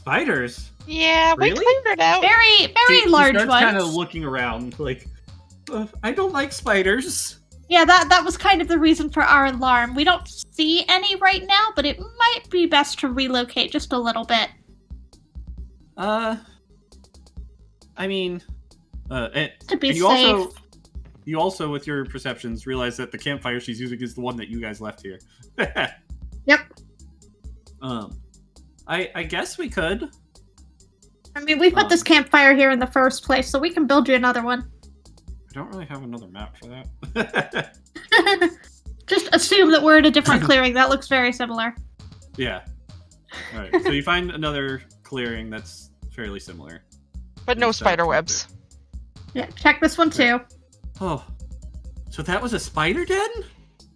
Spiders? Yeah, we Really? cleared it out. Very large She starts ones. kind of looking around, like, I don't like spiders. Yeah, that was kind of the reason for our alarm. We don't see any right now, but it might be best to relocate just a little bit. I mean, To be and safe. you also, with your perceptions, realize that the campfire she's using is the one that you guys left here. Yep. I guess we could. I mean, we put this campfire here in the first place, so we can build you another one. I don't really have another map for that. Just assume that we're in a different clearing. That looks very similar. Yeah. All right. So you find another clearing that's fairly similar. But no spider webs. Yeah, check this one too. Oh, so that was a spider den?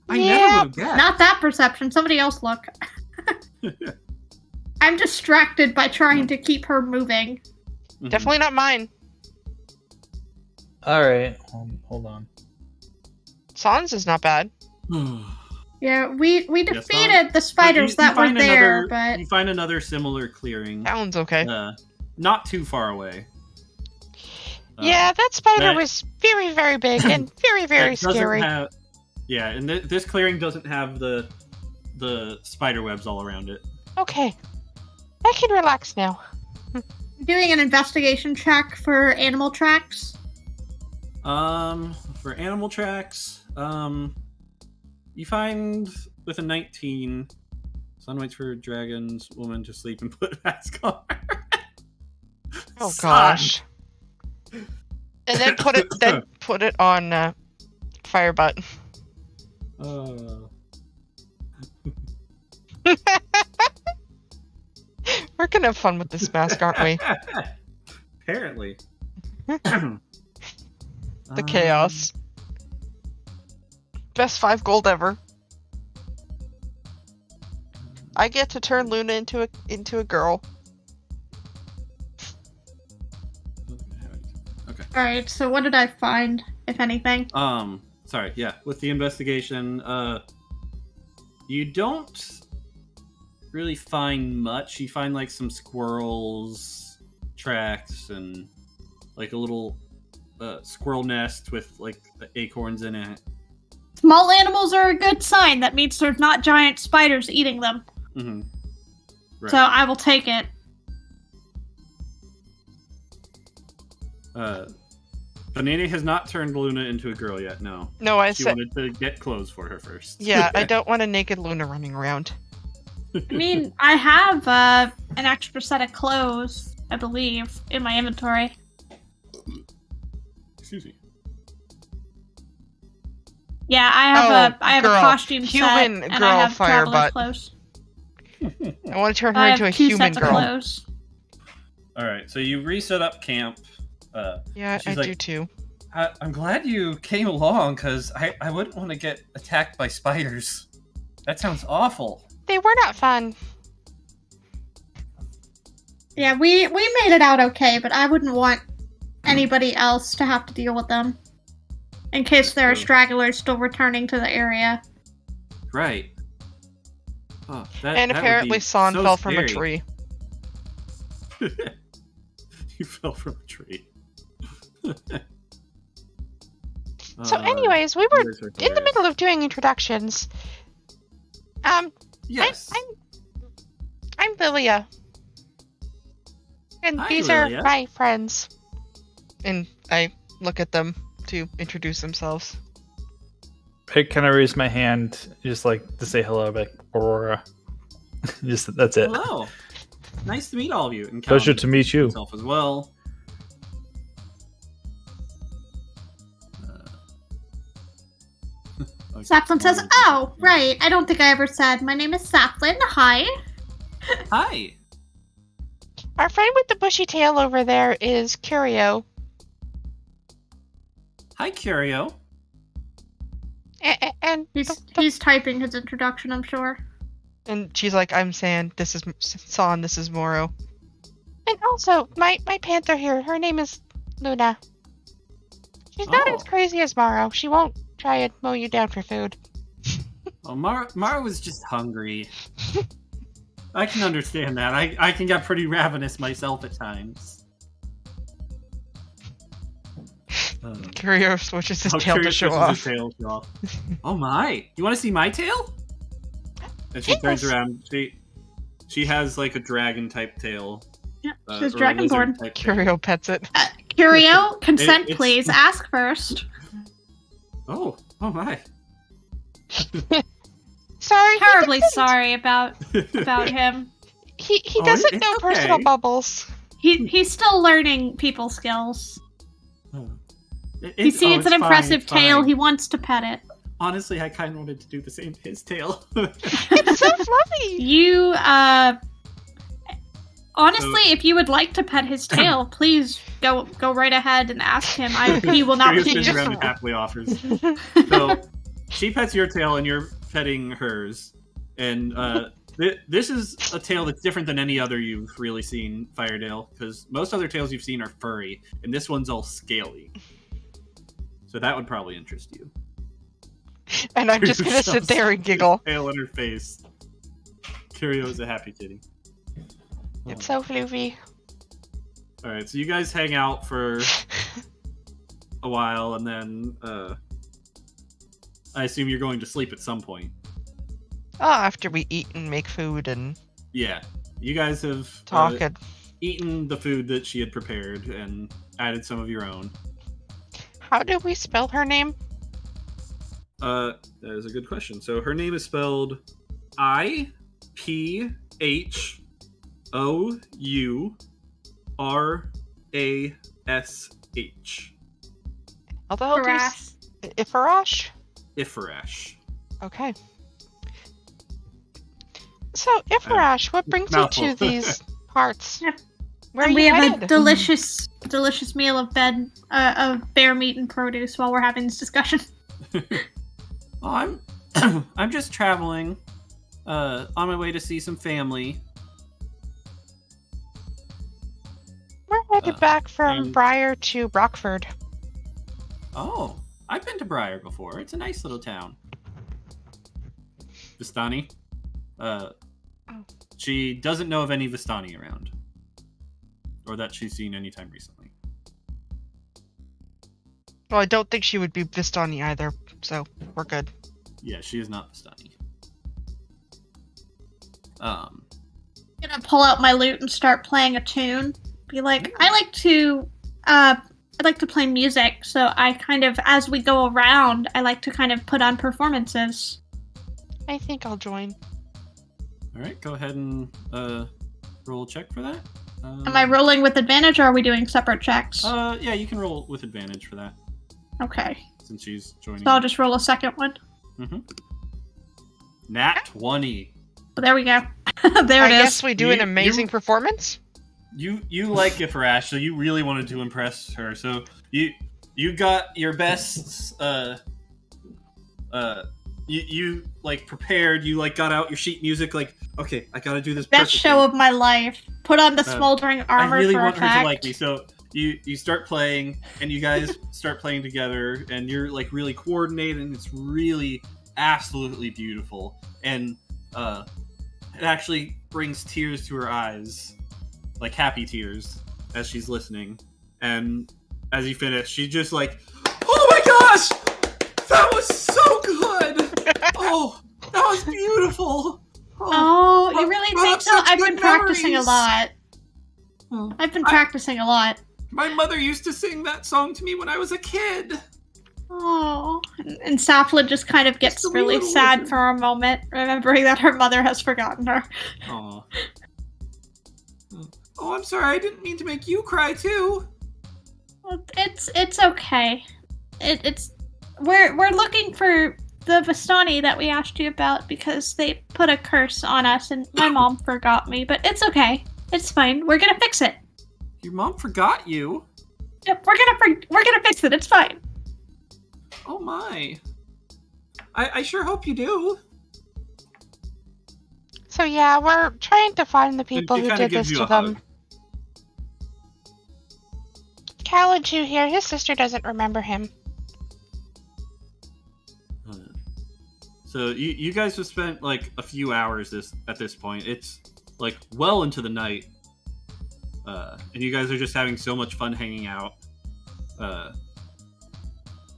I Yeah, never would have guessed. Not that perception. Somebody else look. I'm distracted by trying to keep her moving. Mhm. Definitely not mine. All right, hold on. Sans is not bad. Yeah, we Yes, defeated the So spiders you that were find there, but you find another similar clearing, Sounds okay. not too far away. Yeah, that spider that- was very, very big and very, very It doesn't scary. Yeah, and this clearing doesn't have the spider webs all around it. Okay. I can relax now. doing an investigation check for animal tracks. For animal tracks, you find with a 19, sun waits for dragons, woman to sleep and put a mask on. Oh Son. gosh. And then put it on Firebutt. We're gonna have fun with this mask, aren't we? Apparently. The chaos. Best 5 gold ever. I get to turn Luna into a girl. Okay. Alright, so what did I find, if anything? Sorry, yeah. With the investigation, you don't really find much. You find like some squirrels tracks and like a little squirrel nest with like the acorns in it. Small animals are a good sign. That means there's not giant spiders eating them. Mm-hmm. Right. So I will take it. Banana has not turned Luna into a girl yet. No, No, I she said. wanted to get clothes for her first. Yeah, I don't want a naked Luna running around. I mean, I have an extra set of clothes, I believe, in my inventory. Excuse me. Yeah, I have girl. a costume Human set, and girl I have traveler's Firebutt. clothes. I want to turn her I have into a 2 human sets girl. of clothes. All right, so you reset up camp. Yeah, She's I like- do too. I'm glad you came along because I wouldn't want to get attacked by spiders. That sounds awful. They were not fun. Yeah, we made it out okay, but I wouldn't want anybody else to have to deal with them. In case there are True. stragglers still returning to the area. Right. Oh, that, And that would apparently be San so fell from a scary. tree. You fell from a tree. So anyways, we were yours are in the hilarious. middle of doing introductions. Yes. I'm Lilia. And Hi, these Lilia. are my friends. And I look at them to introduce themselves. Hey, can I raise my hand just like to say hello? Like Aurora. Just that's it. Hello. Nice to meet all of you. And Pleasure Callum to meet you. himself as well. Safflin says, "Oh, right. I don't think I ever said. My name is Safflin. Hi." Hi. Our friend with the bushy tail over there is Curio. Hi, Curio. And He's typing his introduction, I'm sure. and she's like, I'm San, this is San, this is Moro. And also, my panther here, her name is Luna. She's not Oh. as crazy as Moro. She won't try and mow you down for food. Oh, Mara was just hungry. I can understand that. I can get pretty ravenous myself at times. Curio switches his tail to Curious show switches off. his tail to show off. Oh my! You want to see my tail? And she turns around. She has like a dragon type tail. Yeah, she's or a lizard dragonborn. type tail. Curio pets it. Curio, consent, It's- please. Ask first. Oh my! Sorry, Terribly sorry about him. He Oh, doesn't it's know personal okay. bubbles. He's still learning people skills. He sees it's an fine, impressive it's tail. fine. He wants to pet it. Honestly, I kind of wanted to do the same to his tail. It's so fluffy. You honestly, if you would like to pet his tail, please go right ahead and ask him. He will not Curious refuse. turns around and happily offers. So she pets your tail, and you're petting hers. And this is a tail that's different than any other you've really seen, Firedale, because most other tails you've seen are furry, and this one's all scaly. So that would probably interest you. And I'm just gonna sit there and giggle. Tail in her face. Curio is a happy kitty. It's so fluffy. All right, so you guys hang out for a while, and then I assume you're going to sleep at some point. Oh, after we eat and make food and Yeah, you guys have talk and eaten the food that she had prepared and added some of your own. how do we spell her name? That is a good question. So her name is spelled Iphourash. Although Harass. Ifarash? Ifarash. Okay. So, Ifarash, what brings you Mouthful. to these parts? Yep. Where are And we you have headed? a delicious meal of bear meat and produce while we're having this discussion. Oh, I'm just traveling on my way to see some family. We're headed back from and- Briar to Rockford. Oh, I've been to Briar before. It's a nice little town. Vistani. She doesn't know of any Vistani around. Or that she's seen anytime recently. Well, I don't think she would be Vistani either, so we're good. Yeah, she is not Vistani. I'm gonna pull out my lute and start playing a tune. Be like, I like to play music, so I kind of, as we go around, I like to kind of put on performances. I think I'll join. Alright, go ahead and roll a check for that. Am I rolling with advantage, or are we doing separate checks? Yeah, you can roll with advantage for that, Okay, since she's joining. so I'll just roll a second one. Nat 20. But there we go. There I it guess is. we do an amazing performance. You like Ifarash, so you really wanted to impress her. So you got your best you like prepared, you like got out your sheet music, like, okay, I gotta do this Best perfectly. show of my life. Put on the smoldering armor I really for want effect. her to like me. So you start playing, and you guys start playing together, and you're like really coordinated, and it's really absolutely beautiful. And it actually brings tears to her eyes, like happy tears, as she's listening. And as you finish, she's just like, "Oh my gosh, that was so good! Oh, that was beautiful! Oh, you really I think have so? such I've good been practicing a memories." lot. Oh. I've been practicing a lot. My mother used to sing that song to me when I was a kid." Oh, and Saflin just kind of gets Just a really little sad lizard. for a moment, remembering that her mother has forgotten her. Aw. Oh, I'm sorry. I didn't mean to make you cry too. It's okay. We're looking for the Vistani that we asked you about because they put a curse on us, and my mom forgot me. But it's okay. It's fine. We're gonna fix it. Your mom forgot you. Yep, we're gonna fix it. It's fine. Oh my. I sure hope you do. So yeah, we're trying to find the people She who kinda did gives this you to a them. hug. Kaladju here, his sister doesn't remember him. So you guys have spent like a few hours at this point. It's like well into the night, and you guys are just having so much fun hanging out.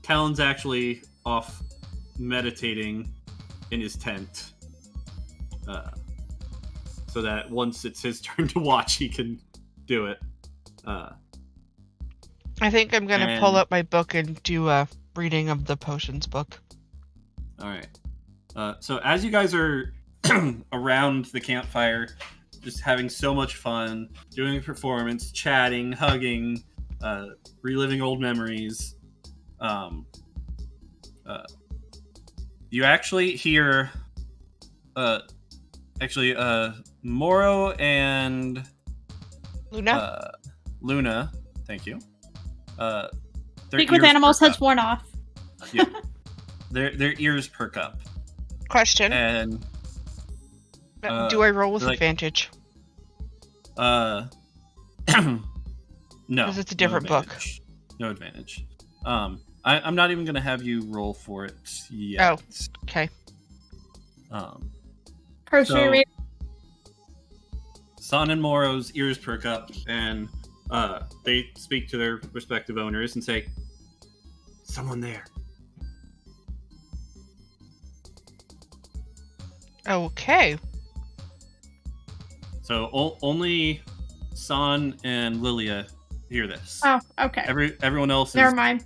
Talon's actually off meditating in his tent, so that once it's his turn to watch, he can do it. I think I'm going to pull up my book and do a reading of the potions book. All right. So as you guys are around the campfire, just having so much fun, doing a performance, chatting, hugging, reliving old memories, you actually hear, Moro and Luna, thank you. Speak with Animals has worn off. Yeah. Their ears perk up. Question. And do I roll with like, advantage? No. Because it's a different book. No advantage. I'm not even gonna have you roll for it yet. Oh, okay. So, San and Moro's ears perk up, and they speak to their respective owners and say, "Someone there." Okay. So only San and Lilia hear this. Oh, okay. Everyone else is... Never mind.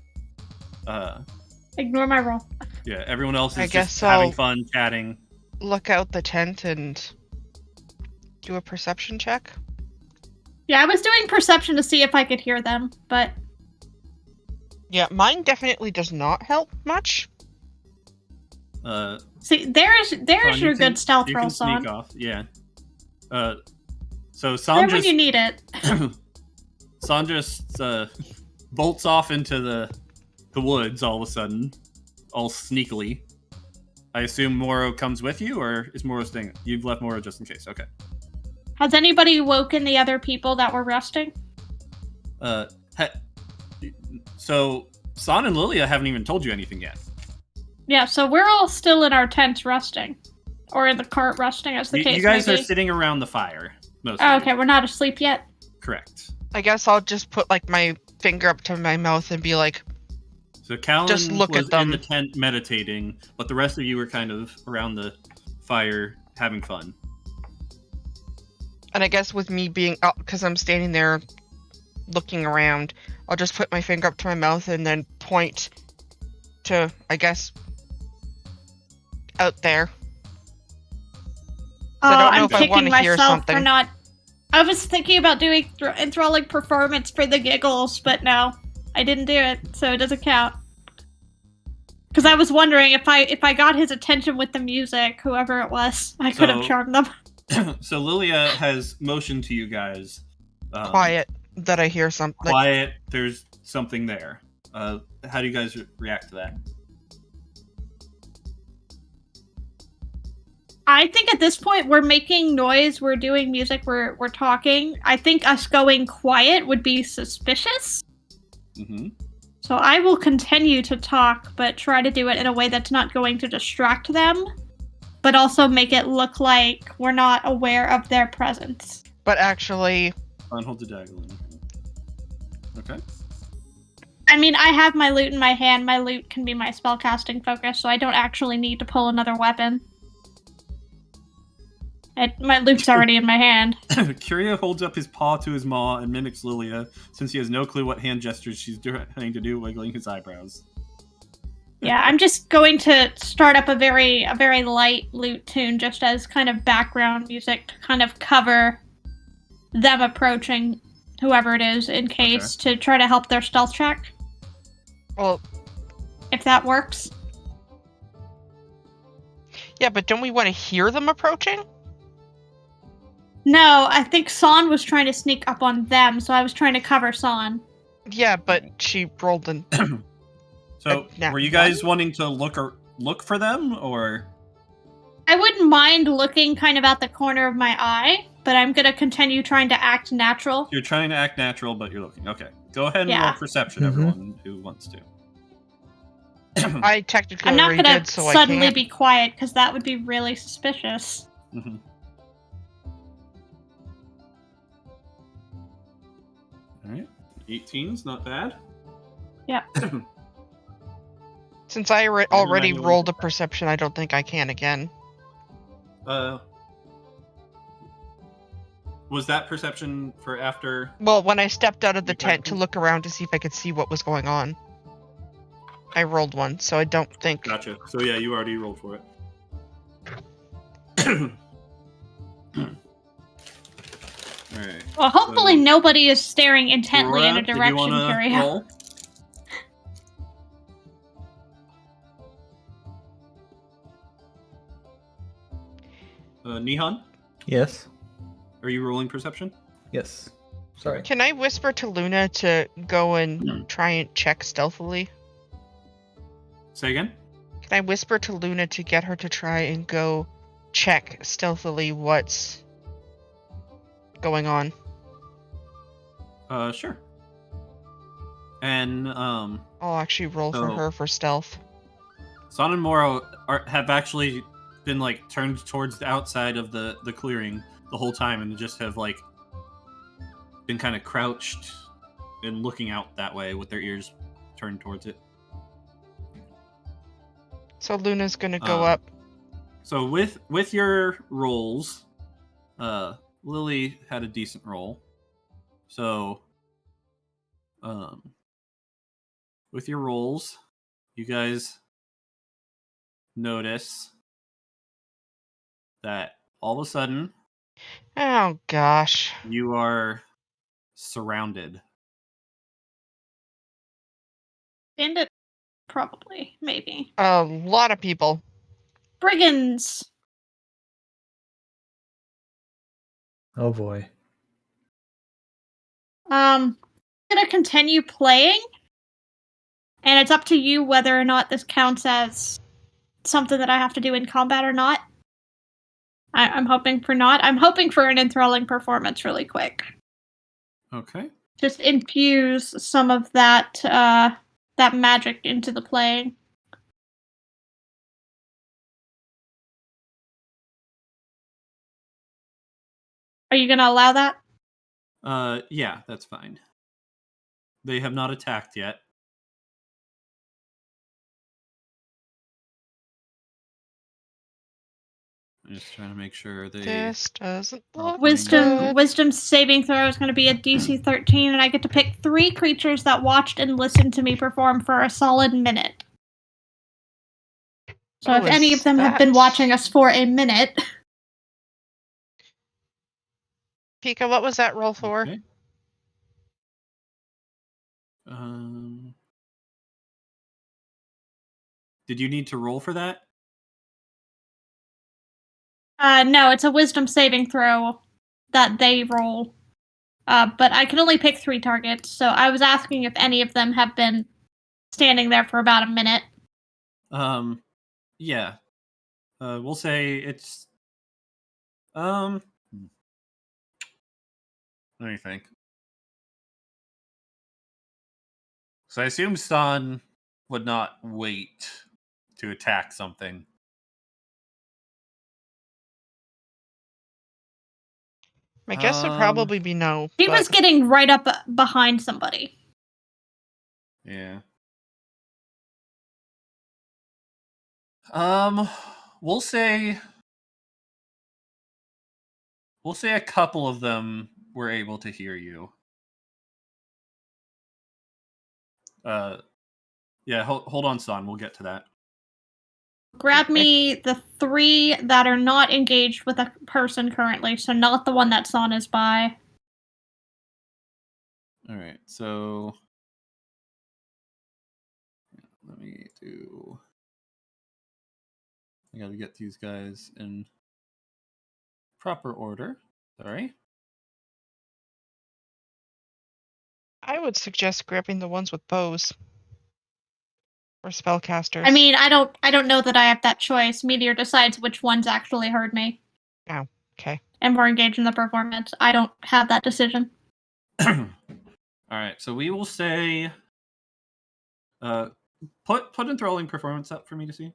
Ignore my roll. Yeah, everyone else is guess just having I'll fun, chatting. Look out the tent and do a perception check. Yeah, I was doing perception to see if I could hear them, but... Yeah, mine definitely does not help much. See, there's your good stealth roll, San. You can San. sneak off, yeah. So There San when you need it. San just bolts off into the woods all of a sudden, all sneakily. I assume Moro comes with you, or is Moro staying? You've left Moro just in case. Okay. Has anybody woken the other people that were resting? So San and Lilia haven't even told you anything yet. Yeah, so we're all still in our tents resting. Or in the cart resting, as the case may be. You guys are sitting around the fire. Oh, okay, we're not asleep yet? Correct. I guess I'll just put like my finger up to my mouth and be like, so Callan just look was at them. in the tent meditating, but the rest of you were kind of around the fire having fun. And I guess with me being up, because I'm standing there looking around, I'll just put my finger up to my mouth and then point to, I guess, out there. Oh, I don't know I'm if I kicking want to hear myself something. for not... I was thinking about doing enthralling performance for the giggles, but no. I didn't do it, so it doesn't count. Because I was wondering if I got his attention with the music, whoever it was, I could have charmed them. So Lilia has motioned to you guys. Quiet, that I hear something. Quiet, there's something there. How do you guys react to that? I think at this point we're making noise, we're doing music, we're talking. I think us going quiet would be suspicious. Mm-hmm. So I will continue to talk, but try to do it in a way that's not going to distract them, but also make it look like we're not aware of their presence. But actually... Hold the dagger. Okay. I mean, I have my lute in my hand. My lute can be my spellcasting focus, so I don't actually need to pull another weapon. My lute's already in my hand. Curia holds up his paw to his maw and mimics Lilia, since he has no clue what hand gestures she's trying to do, wiggling his eyebrows. Yeah, I'm just going to start up a very light lute tune, just as kind of background music to kind of cover them approaching whoever it is, in case to try to help their stealth check. Well, if that works. Yeah, but don't we want to hear them approaching? No, I think San was trying to sneak up on them, so I was trying to cover San. Yeah, but she rolled an... So, were you guys wanting to look for them, or...? I wouldn't mind looking kind of out the corner of my eye, but I'm going to continue trying to act natural. You're trying to act natural, but you're looking. Okay. Go ahead and roll perception, everyone who wants to. I technically I'm not already going did, to so suddenly I can't. be quiet, because that would be really suspicious. Mm-hmm. All right. 18's not bad. Yeah. Since I already rolled a perception, I don't think I can again. Was that perception for after? Well, when I stepped out of the You tried tent to to- look around to see if I could see what was going on, I rolled one, so I don't think. Gotcha. So yeah, you already rolled for it. All right. Well, hopefully So, nobody is staring intently in Aurora, a direction, did you wanna Curio. roll? Nihon, Yes. are you rolling perception? Yes. Sorry. Can I whisper to Luna to go and try and check stealthily? Say again. Can I whisper to Luna to get her to try and go check stealthily what's going on? Sure. And I'll actually roll for So- her for stealth. Son and Moro have actually been like turned towards the outside of the clearing the whole time, and just have like been kind of crouched and looking out that way with their ears turned towards it. So Luna's gonna go Um, up. So with your rolls, Lily had a decent roll. So, with your rolls, you guys notice that all of a sudden Oh gosh. you are surrounded. Bandit, probably, maybe. A lot of people. Brigands! Oh boy. I'm gonna continue playing, and it's up to you whether or not this counts as something that I have to do in combat or not. I'm hoping for not. I'm hoping for an enthralling performance really quick. Okay. Just infuse some of that that magic into the playing. Are you gonna allow that? Yeah, that's fine. They have not attacked yet. I'm just trying to make sure they. This doesn't look Wisdom- good. Saving throw is going to be a DC 13, and I get to pick 3 creatures that watched and listened to me perform for a solid minute. So Oh, if any is of them have been that- watching us for a minute, Pika, what was that roll for? Okay. Did you need to roll for that? no, it's a wisdom saving throw that they roll. But I can only pick 3 targets, so I was asking if any of them have been standing there for about a minute. Yeah. We'll say it's. Let me think. So I assume Stan would not wait to attack something. My guess would probably be no. He but- was getting right up behind somebody. Yeah. We'll say a couple of them were able to hear you. Yeah, hold on, Son. We'll get to that. Grab me the 3 that are not engaged with a person currently, so not the one that Son is by. All right, so let me do. I gotta get these guys in proper order. Sorry. I would suggest grabbing the ones with bows. Or spellcasters. I mean, I don't know that I have that choice. Meteor decides which ones actually heard me. Oh, okay. And were engaged in the performance. I don't have that decision. All right, so we will say. Put enthralling performance up for me to see.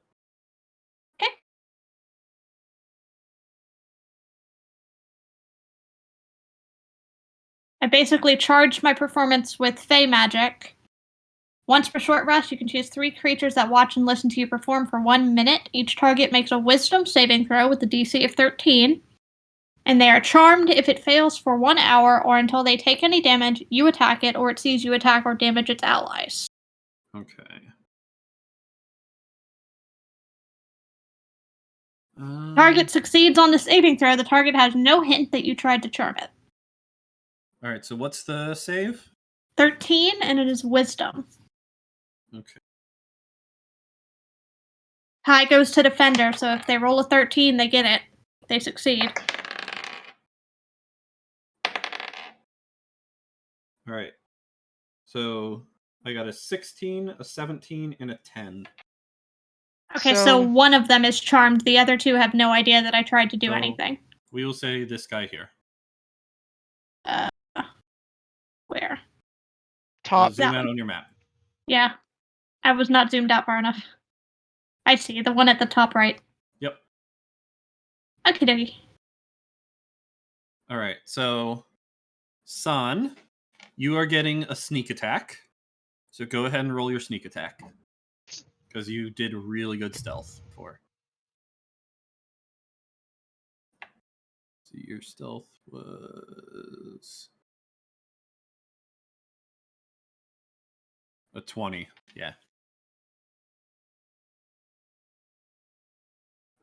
I basically charged my performance with Fey magic. Once per short rest, you can choose 3 creatures that watch and listen to you perform for 1 minute. Each target makes a wisdom saving throw with a DC of 13. And they are charmed if it fails for 1 hour or until they take any damage, you attack it, or it sees you attack or damage its allies. Okay. Target succeeds on the saving throw. The target has no hint that you tried to charm it. All right, so what's the save? 13, and it is wisdom. Okay. Tie goes to defender, so if they roll a 13, they get it. They succeed. All right. So I got a 16, a 17, and a 10. Okay, so one of them is charmed. The other 2 have no idea that I tried to do So- anything. We will say this guy here. Where? Top. Zoom that out one. on your map. Yeah. I was not zoomed out far enough. I see, the one at the top right. Yep. Okie dokie. All right, so San, you are getting a sneak attack. So go ahead and roll your sneak attack. Because you did really good stealth before. So your stealth was a 20. Yeah.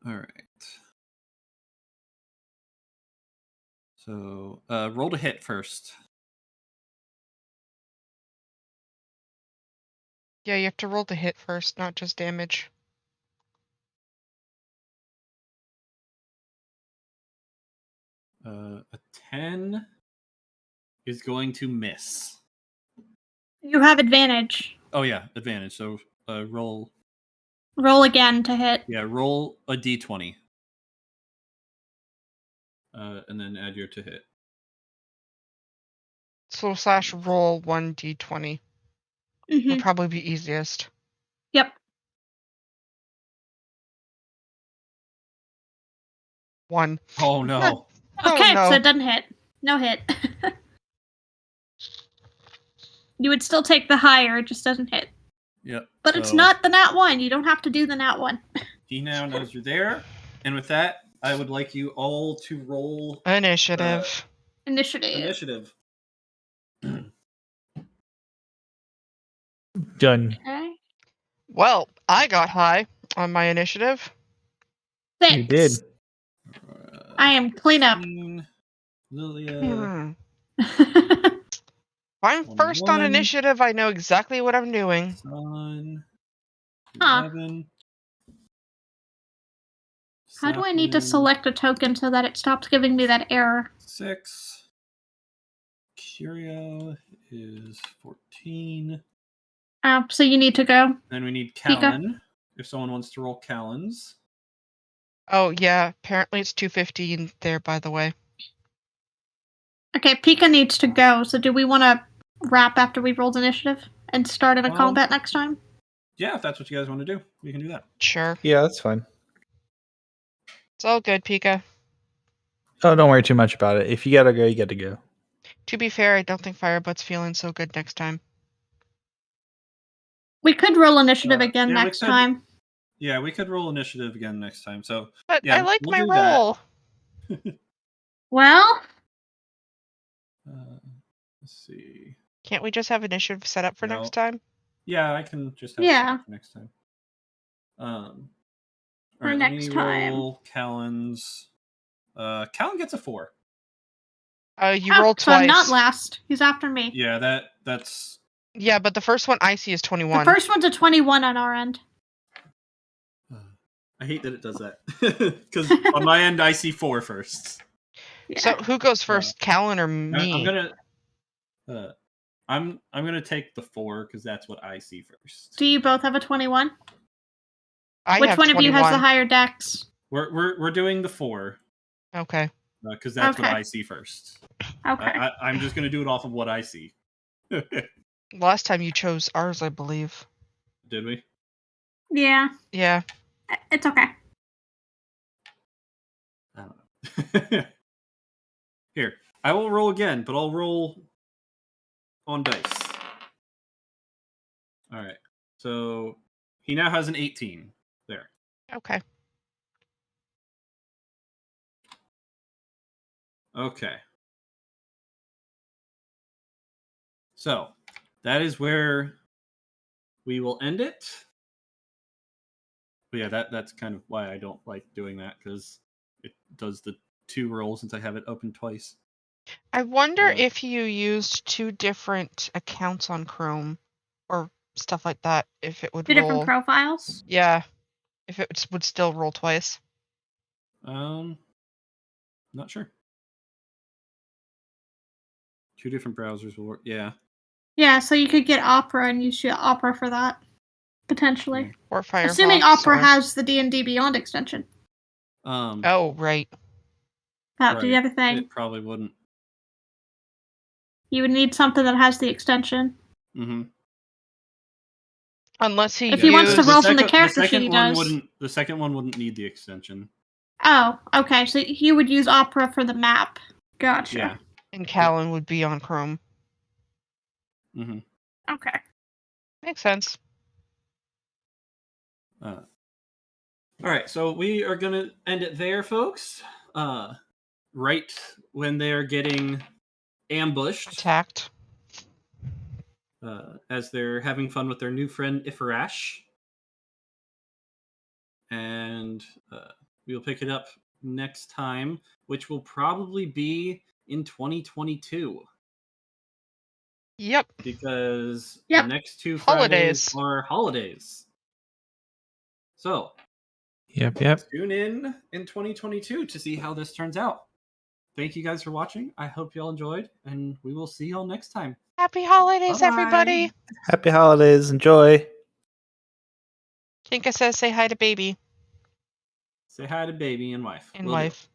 All right. So roll to hit first. Yeah, you have to roll to hit first, not just damage. A 10 is going to miss. You have advantage. Oh yeah, advantage. So roll. Roll again to hit. Yeah, roll a d20. And then add your to hit. So / roll 1d20 Mm-hmm. would probably be easiest. Yep. 1. Oh no. Okay, Oh, no. so it doesn't hit. No hit. You would still take the higher, it just doesn't hit. Yep. But it's not the nat 1. You don't have to do the nat 1. He now knows you're there. And with that, I would like you all to roll Initiative. Initiative. Done. Okay. Well, I got high on my initiative. 6. You did. I am cleanup. Lilia. If I'm first on 21. initiative, I know exactly what I'm doing. Sun. Huh. 11. How do I need to Sapling, select a token so that it stops giving me that error? 6. Curio is 14. So you need to go. Then we need Pika. Callan. If someone wants to roll Callan's. Oh, yeah. Apparently it's 2:15 there, by the way. Okay, Pika needs to go. So do we want to wrap after we rolled initiative and start in a combat next time? Yeah, if that's what you guys want to do, we can do that. Sure. Yeah, that's fine. It's all good, Pika. Oh, don't worry too much about it. If you gotta go, you gotta go. To be fair, I don't think Firebutt's feeling so good next time. We could roll initiative again yeah, we next could. time. Yeah, we could roll initiative again next time. So, But yeah, I like we'll my do that. roll. Well, Let's see. Can't we just have initiative set up for No. next time? Yeah, I can just have Yeah. it for next time. All For right, next let me time. roll Callan's. Callan gets a 4. You roll so I'm twice. not last. He's after me. Yeah, that's. Yeah, but the first one I see is 21. The first one's a 21 on our end. I hate that it does that because on my end I see 4 first. Yeah. So who goes first, Callan or me? I'm gonna take the 4 because that's what I see first. Do you both have a 21? I Which have one 21. of you has the higher dex? We're doing the 4 Okay. because that's what Okay. I see first. Okay. I'm just gonna do it off of what I see. Last time you chose ours, I believe. Did we? Yeah. Yeah. It's okay. I don't know. Here, I will roll again, but I'll roll on dice. All right. So he now has an 18 there. Okay. Okay. So that is where we will end it. But yeah, that's kind of why I don't like doing that, because it does the 2 rolls since I have it open twice. I wonder if you used 2 different accounts on Chrome or stuff like that, if it would 2 different roll. profiles. Yeah, if it would still roll twice. Not sure. 2 different browsers will work. Yeah. Yeah, so you could get Opera and use Opera for that, potentially. Or Firefox. Assuming Opera or... has the D&D Beyond extension. Oh, right. That would be the other thing. It probably wouldn't. You would need something that has the extension. Mm-hmm. Unless he If he wants to used- roll from the character sheet, he does. The second one wouldn't need the extension. Oh, okay. So you would use Opera for the map. Gotcha. Yeah. And Callan would be on Chrome. Mm-hmm. Okay. Makes sense. All right, so we are gonna end it there, folks. Right when they're getting ambushed, Attacked. as they're having fun with their new friend Ifarash, and we'll pick it up next time, which will probably be in 2022. Yep. Because Yep. the next 2 Holidays. Fridays are holidays. So, Yep. tune in 2022 to see how this turns out. Thank you guys for watching. I hope you all enjoyed, and we will see you all next time. Happy holidays, Bye-bye. everybody. Happy holidays. Enjoy. Tinka says say hi to baby Say hi to baby and wife. and Will do. wife.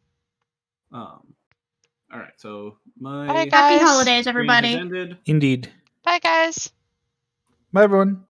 All right, so my Bye, Happy guys. holidays, screen has everybody. ended. Indeed. Bye, guys. Bye, everyone.